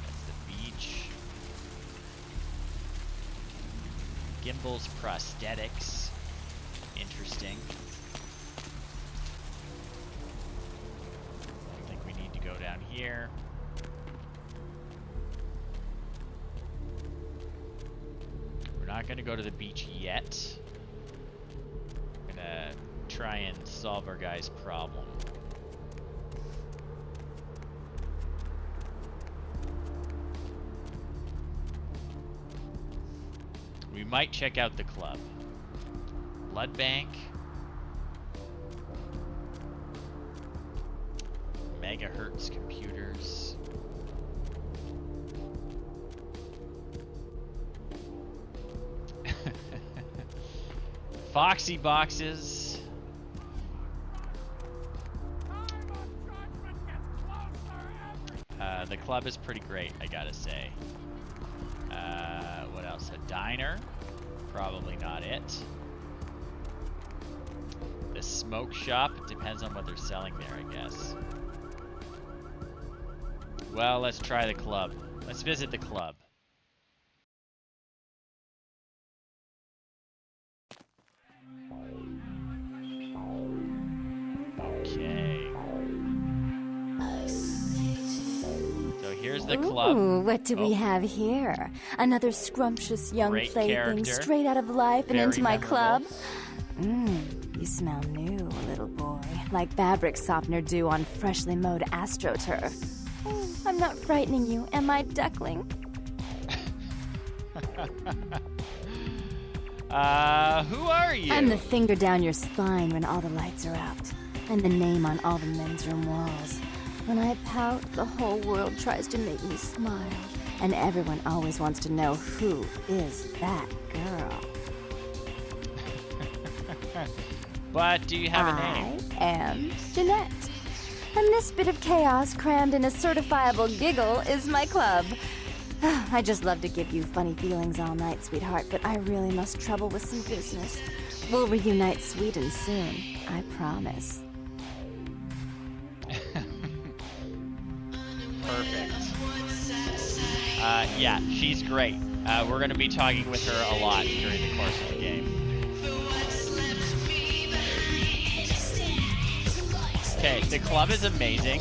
That's the beach. Gimbal's prosthetics. Interesting. I think we need to go down here. We're not not going to go to the beach yet. I'm going to try and solve our guy's problem. We might check out the club. Blood bank. Megahertz computers. Foxy boxes. The club is pretty great, I gotta say. What else? A diner? Probably not it. The smoke shop? It depends on what they're selling there, I guess. Well, let's try the club. Let's visit the club. Okay. So here's the club. Ooh, what do we have here? Another scrumptious young Great plaything character. straight out of life and Very into my memorable. club? You smell new, little boy. Like fabric softener dew on freshly mowed astroturf. Oh, I'm not frightening you, am I, duckling? Who are you? I'm the finger down your spine when all the lights are out, and the name on all the men's room walls. When I pout, the whole world tries to make me smile, and everyone always wants to know who is that girl. But do you have a name? I am Jeanette. And this bit of chaos crammed in a certifiable giggle is my club. I just love to give you funny feelings all night, sweetheart, but I really must trouble with some business. We'll reunite sweet and soon, I promise. Perfect. Yeah, she's great. We're going to be talking with her a lot during the course of the game. Okay, the club is amazing.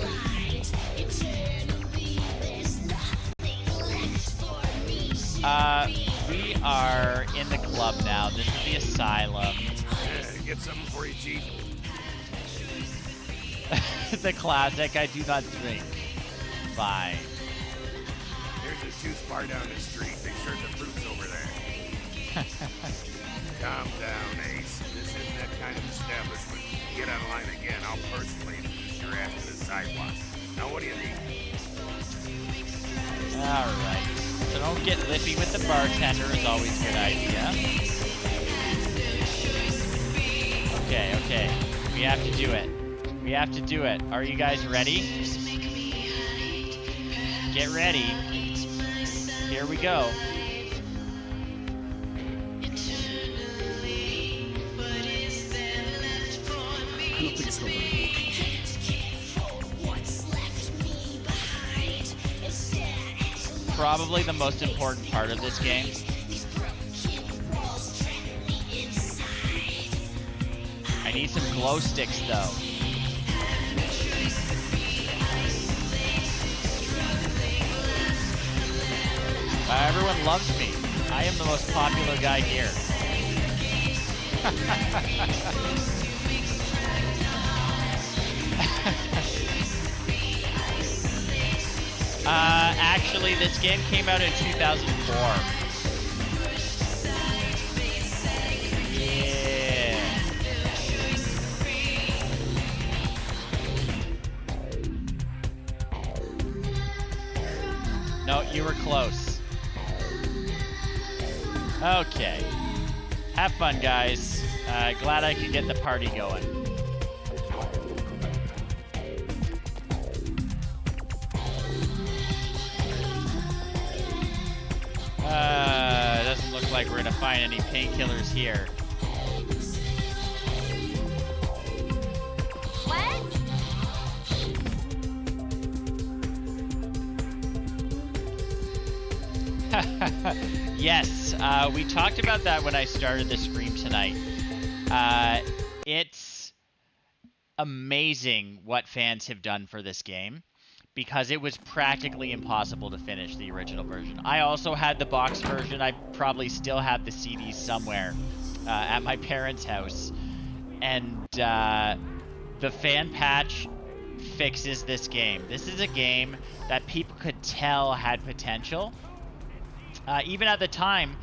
We are in the club now. This is the asylum. Get something for you, Chief. The classic, I do not drink. Fine. There's a juice bar down the street. They serve the fruits over there. Calm down, Ace. This isn't that kind of establishment. You get out of line again, I'll personally introduce your ass to the sidewalk. Now, what do you need? Alright. So don't get lippy with the bartender is always a good idea. Okay, okay. We have to do it. We have to do it. Are you guys ready? Get ready. Here we go. I don't think so. Probably the most important part of this game. I need some glow sticks though. Everyone loves me. I am the most popular guy here. Actually, this game came out in 2004. Yeah. No, you were close. Okay. Have fun, guys. Glad I could get the party going. Doesn't look like we're gonna find any painkillers here. What? Yes, we talked about that when I started the stream tonight. It's amazing what fans have done for this game, because it was practically impossible to finish the original version. I also had the box version. I probably still have the CDs somewhere at my parents' house. And the fan patch fixes this game. This is a game that people could tell had potential. Even at the time,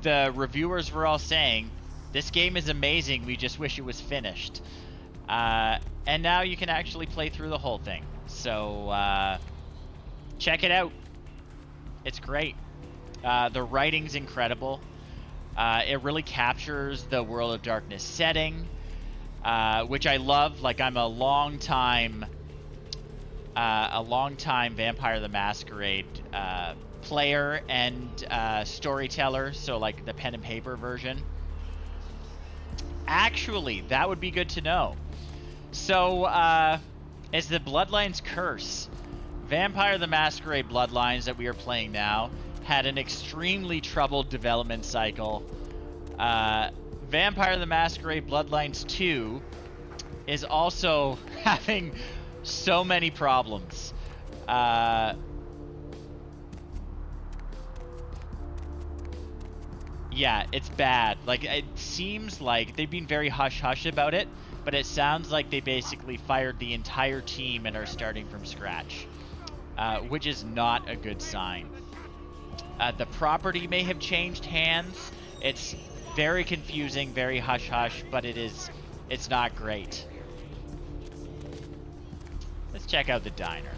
the reviewers were all saying, this game is amazing, we just wish it was finished. And now you can actually play through the whole thing. So, check it out. It's great. The writing's incredible. It really captures the World of Darkness setting, which I love. Like, I'm a long time Vampire the Masquerade player and storyteller, so like the pen and paper version. Actually, that would be good to know. So, as the Bloodlines Curse, Vampire the Masquerade Bloodlines that we are playing now had an extremely troubled development cycle. Vampire the Masquerade Bloodlines 2 is also having so many problems. Yeah, it's bad. Like, it seems like they've been very hush-hush about it, but it sounds like they basically fired the entire team and are starting from scratch, which is not a good sign. The property may have changed hands. It's very confusing, very hush-hush, but it's not great. Let's check out the diner.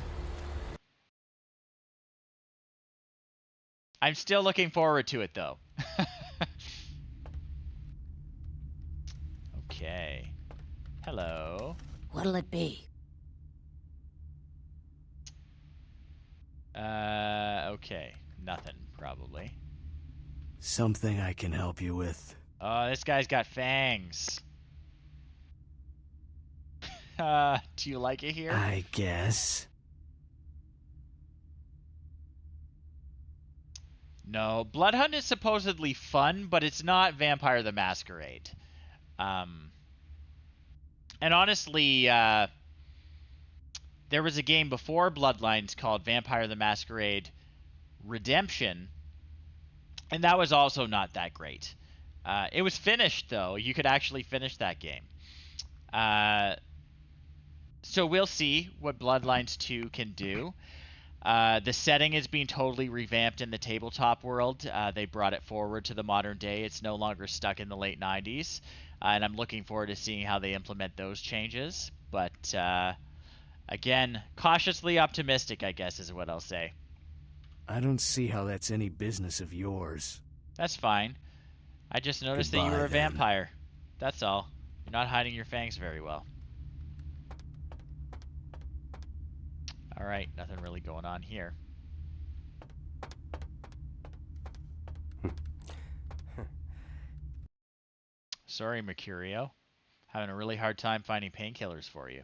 I'm still looking forward to it, though. Okay. Hello. What'll it be? Okay. Nothing, probably. Something I can help you with. Oh, this guy's got fangs. Do you like it here? I guess. No, Bloodhunt is supposedly fun, but it's not Vampire the Masquerade. And honestly, there was a game before Bloodlines called Vampire the Masquerade Redemption, and that was also not that great. It was finished, though. You could actually finish that game. So we'll see what Bloodlines 2 can do. The setting is being totally revamped in the tabletop world. They brought it forward to the modern day. It's no longer stuck in the late 90s. And I'm looking forward to seeing how they implement those changes. But, again, cautiously optimistic, I guess, is what I'll say. I don't see how that's any business of yours. That's fine. I just noticed that you were a vampire. That's all. You're not hiding your fangs very well. Alright, nothing really going on here. Sorry, Mercurio. Having a really hard time finding painkillers for you.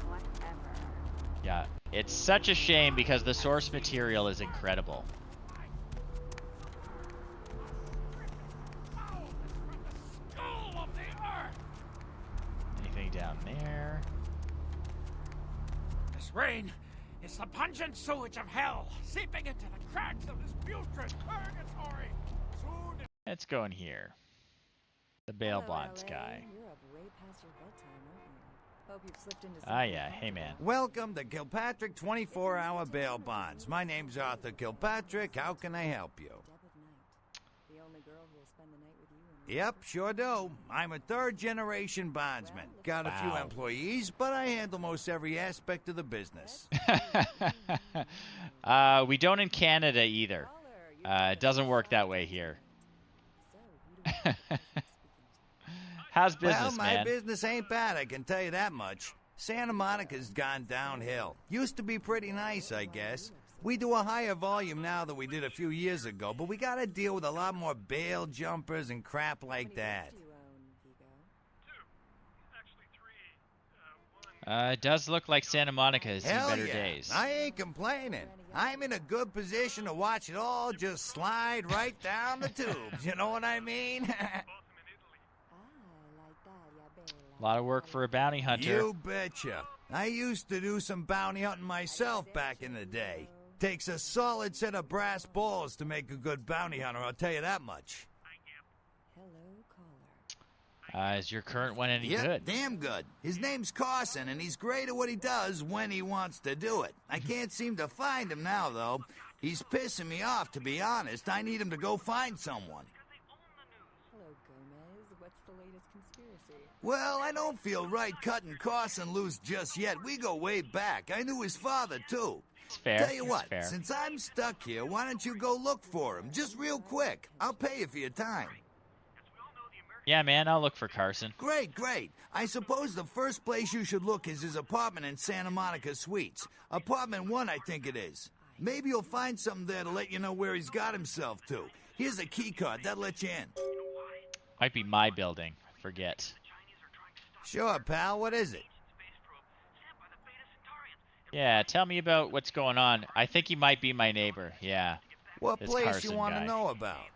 Whatever. Yeah, it's such a shame because the source material is incredible. Anything down there? This rain is the pungent sewage of hell, seeping into the cracks of this putrid purgatory. Soon. Let's go in here. The bail bonds guy. You're up way past your bedtime, aren't you? Hope you've slipped into Ah, yeah. Hey, man. Welcome to Kilpatrick 24-hour bail bonds. My name's Arthur Kilpatrick. How can I help you? The only girl who will spend the night with you. Yep, sure do. I'm a third-generation bondsman. Got a few employees, but I handle most every aspect of the business. We don't in Canada either. It doesn't work that way here. How's business, well, my man? business ain't bad, I can tell you that much. Santa Monica's gone downhill. Used to be pretty nice, I guess. We do a higher volume now than we did a few years ago, but we gotta deal with a lot more bail jumpers and crap like that. It does look like Santa Monica has seen Hell better yeah. days. I ain't complaining. I'm in a good position to watch it all just slide right down the tubes, you know what I mean? A lot of work for a bounty hunter. You betcha. I used to do some bounty hunting myself back in the day. Takes a solid set of brass balls to make a good bounty hunter, I'll tell you that much. Is your current one any Yep, good? damn good. His name's Carson, and he's great at what he does when he wants to do it. I can't seem to find him now, though. He's pissing me off, to be honest. I need him to go find someone. Hello, Gomez. What's the latest conspiracy? Well, I don't feel right cutting Carson loose just yet. We go way back. I knew his father, too. It's fair. Tell you It's what, fair. since I'm stuck here, why don't you go look for him? Just real quick. I'll pay you for your time. Yeah, man, I'll look for Carson. Great, great. I suppose the first place you should look is his apartment in Santa Monica Suites. Apartment 1, I think it is. Maybe you'll find something there to let you know where he's got himself to. Here's a key card. That'll let you in. Might be my building. Forget. Sure, pal. What is it? Yeah, tell me about what's going on. I think he might be my neighbor. Yeah. What This place Carson you want guy. to know about?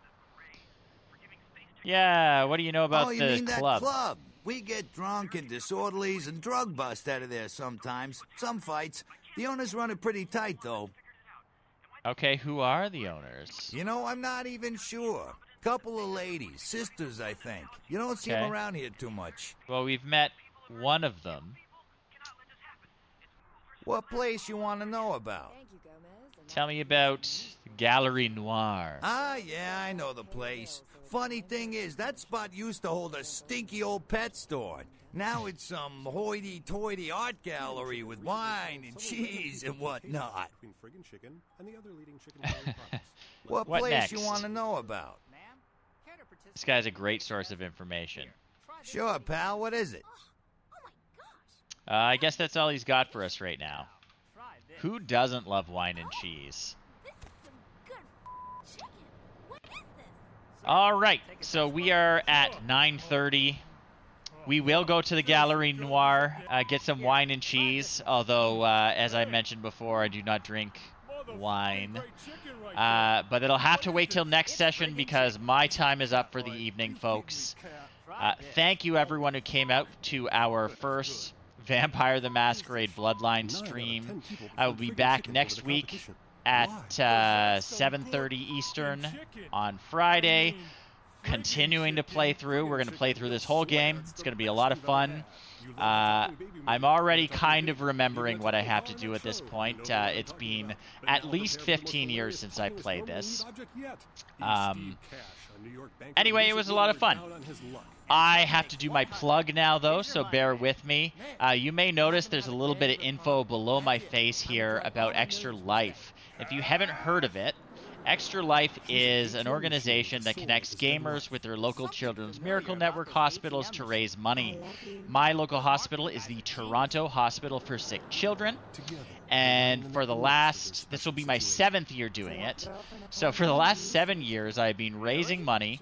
Yeah, what do you know about oh, you the mean club? that club? We get drunk and disorderlies and drug bust out of there sometimes. Some fights. The owners run it pretty tight, though. Okay, who are the owners? You know, I'm not even sure. Couple of ladies, sisters, I think. You don't see them Okay. around here too much. Well, we've met one of them. What place you want to know about? Tell me about Gallery Noir. Ah, yeah, I know the place. Funny thing is, that spot used to hold a stinky old pet store. Now it's some hoity-toity art gallery with wine and cheese and whatnot. What What place next? you want to know about? This guy's a great source of information. Sure, pal. What is it? I guess that's all he's got for us right now. Who doesn't love wine and cheese? All right, so we are at 9:30. We will go to the Gallery Noir, get some wine and cheese, although, as I mentioned before, I do not drink wine. But it'll have to wait till next session because my time is up for the evening, folks. Thank you, everyone who came out to our first Vampire the Masquerade Bloodline stream. I will be back next week at 7:30 Eastern on Friday, continuing to play through. We're going to play through this whole game. It's going to be a lot of fun. I'm already kind of remembering what I have to do at this point. It's been at least 15 years since I played this. Anyway, it was a lot of fun. I have to do my plug now, though, so bear with me. You may notice there's a little bit of info below my face here about Extra Life. If you haven't heard of it, Extra Life is an organization that connects gamers with their local Children's Miracle Network hospitals to raise money. My local hospital is the Toronto Hospital for Sick Children, and for the last, this will be my 7th year doing it, so for the last 7 years I've been raising money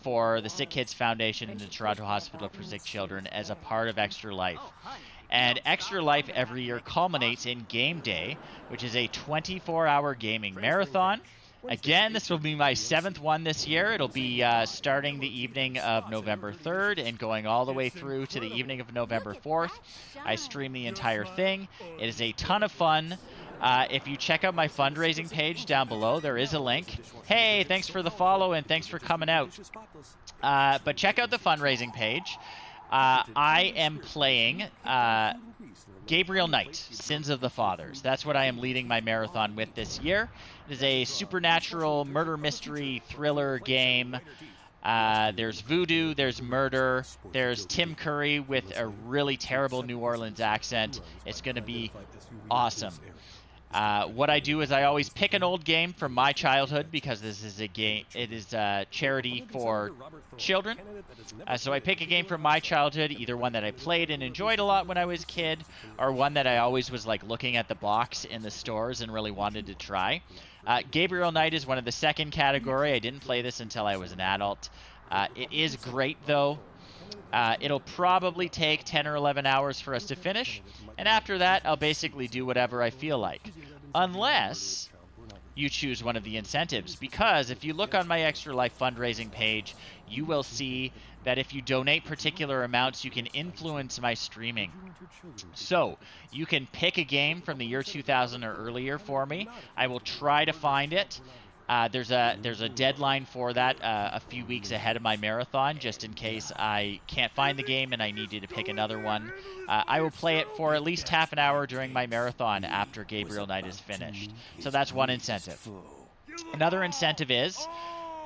for the Sick Kids Foundation and the Toronto Hospital for Sick Children as a part of Extra Life. And Extra Life every year culminates in Game Day, which is a 24-hour gaming marathon. Again, this will be my 7th one this year. It'll be starting the evening of November 3rd and going all the way through to the evening of November 4th. I stream the entire thing. It is a ton of fun. If you check out my fundraising page down below, there is a link. Hey, thanks for the follow and thanks for coming out. But check out the fundraising page. I am playing Gabriel Knight, Sins of the Fathers. That's what I am leading my marathon with this year. It is a supernatural murder mystery thriller game. There's voodoo, there's murder, there's Tim Curry with a really terrible New Orleans accent. It's going to be awesome. What I do is I always pick an old game from my childhood because this is a game, it is a charity for children. So I pick a game from my childhood, either one that I played and enjoyed a lot when I was a kid, or one that I always was like looking at the box in the stores and really wanted to try. Gabriel Knight is one of the second category. I didn't play this until I was an adult. It is great though. It'll probably take 10 or 11 hours for us to finish, and after that I'll basically do whatever I feel like. Unless you choose one of the incentives, because if you look on my Extra Life fundraising page, you will see that if you donate particular amounts, you can influence my streaming. So you can pick a game from the year 2000 or earlier for me. I will try to find it. There's a deadline for that a few weeks ahead of my marathon, just in case I can't find the game and I need you to pick another one. I will play it for at least half an hour during my marathon after Gabriel Knight is finished. So that's one incentive. Another incentive is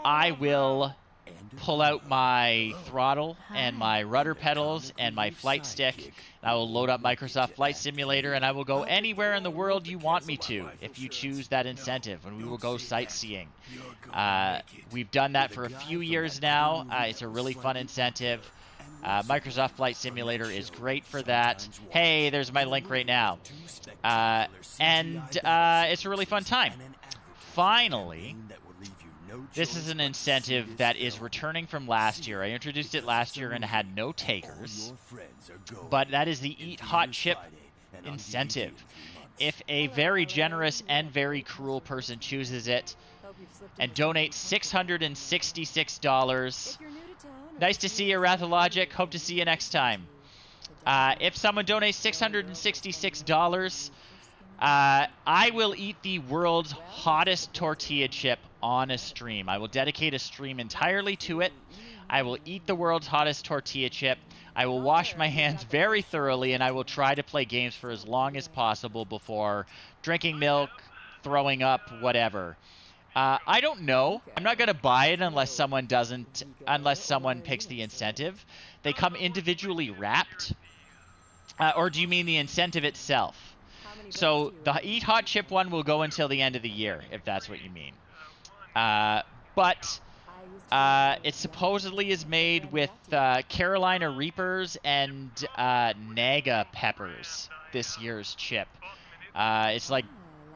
I will pull out my throttle and my rudder pedals and my flight stick. I will load up Microsoft Flight Simulator, and I will go anywhere in the world you want me to if you choose that incentive, and we will go sightseeing. We've done that for a few years now. It's a really fun incentive. Microsoft Flight Simulator is great for that. Hey, there's my link right now. And it's a really fun time. Finally, this is an incentive that is returning from last year. I introduced it last year and had no takers, but that is the Eat Hot Chip incentive. If a very generous and very cruel person chooses it and donates $666, nice to see you, Rathologic. Hope to see you next time. If someone donates $666, I will eat the world's hottest tortilla chip on a stream. I will dedicate a stream entirely to it. I will eat the world's hottest tortilla chip. I will wash my hands very thoroughly, and I will try to play games for as long as possible before drinking milk, throwing up, whatever. I don't know. I'm not going to buy it unless someone picks the incentive. They come individually wrapped. Or do you mean the incentive itself? So the Eat Hot Chip one will go until the end of the year, if that's what you mean. But it supposedly is made with Carolina Reapers and Naga peppers, this year's chip. It's like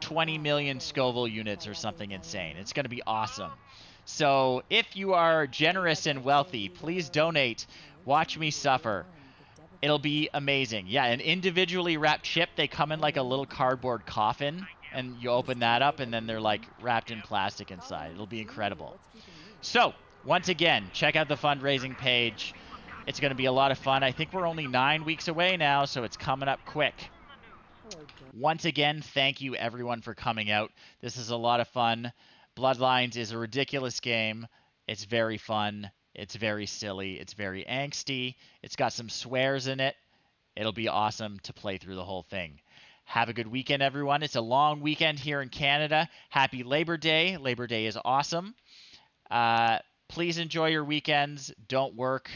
20 million Scoville units or something insane. It's going to be awesome. So if you are generous and wealthy, please donate. Watch me suffer. It'll be amazing. Yeah, an individually wrapped chip. They come in like a little cardboard coffin, and you open that up, and then they're like wrapped in plastic inside. It'll be incredible. So, once again, check out the fundraising page. It's going to be a lot of fun. I think we're only 9 weeks away now, so it's coming up quick. Once again, thank you everyone for coming out. This is a lot of fun. Bloodlines is a ridiculous game. It's very fun. It's very silly. It's very angsty. It's got some swears in it. It'll be awesome to play through the whole thing. Have a good weekend, everyone. It's a long weekend here in Canada. Happy Labor Day. Labor Day is awesome. Please enjoy your weekends. Don't work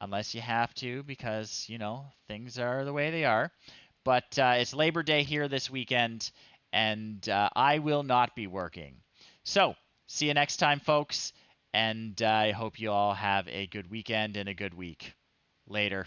unless you have to because, you know, things are the way they are. But it's Labor Day here this weekend, and I will not be working. So, see you next time, folks. And I hope you all have a good weekend and a good week. Later.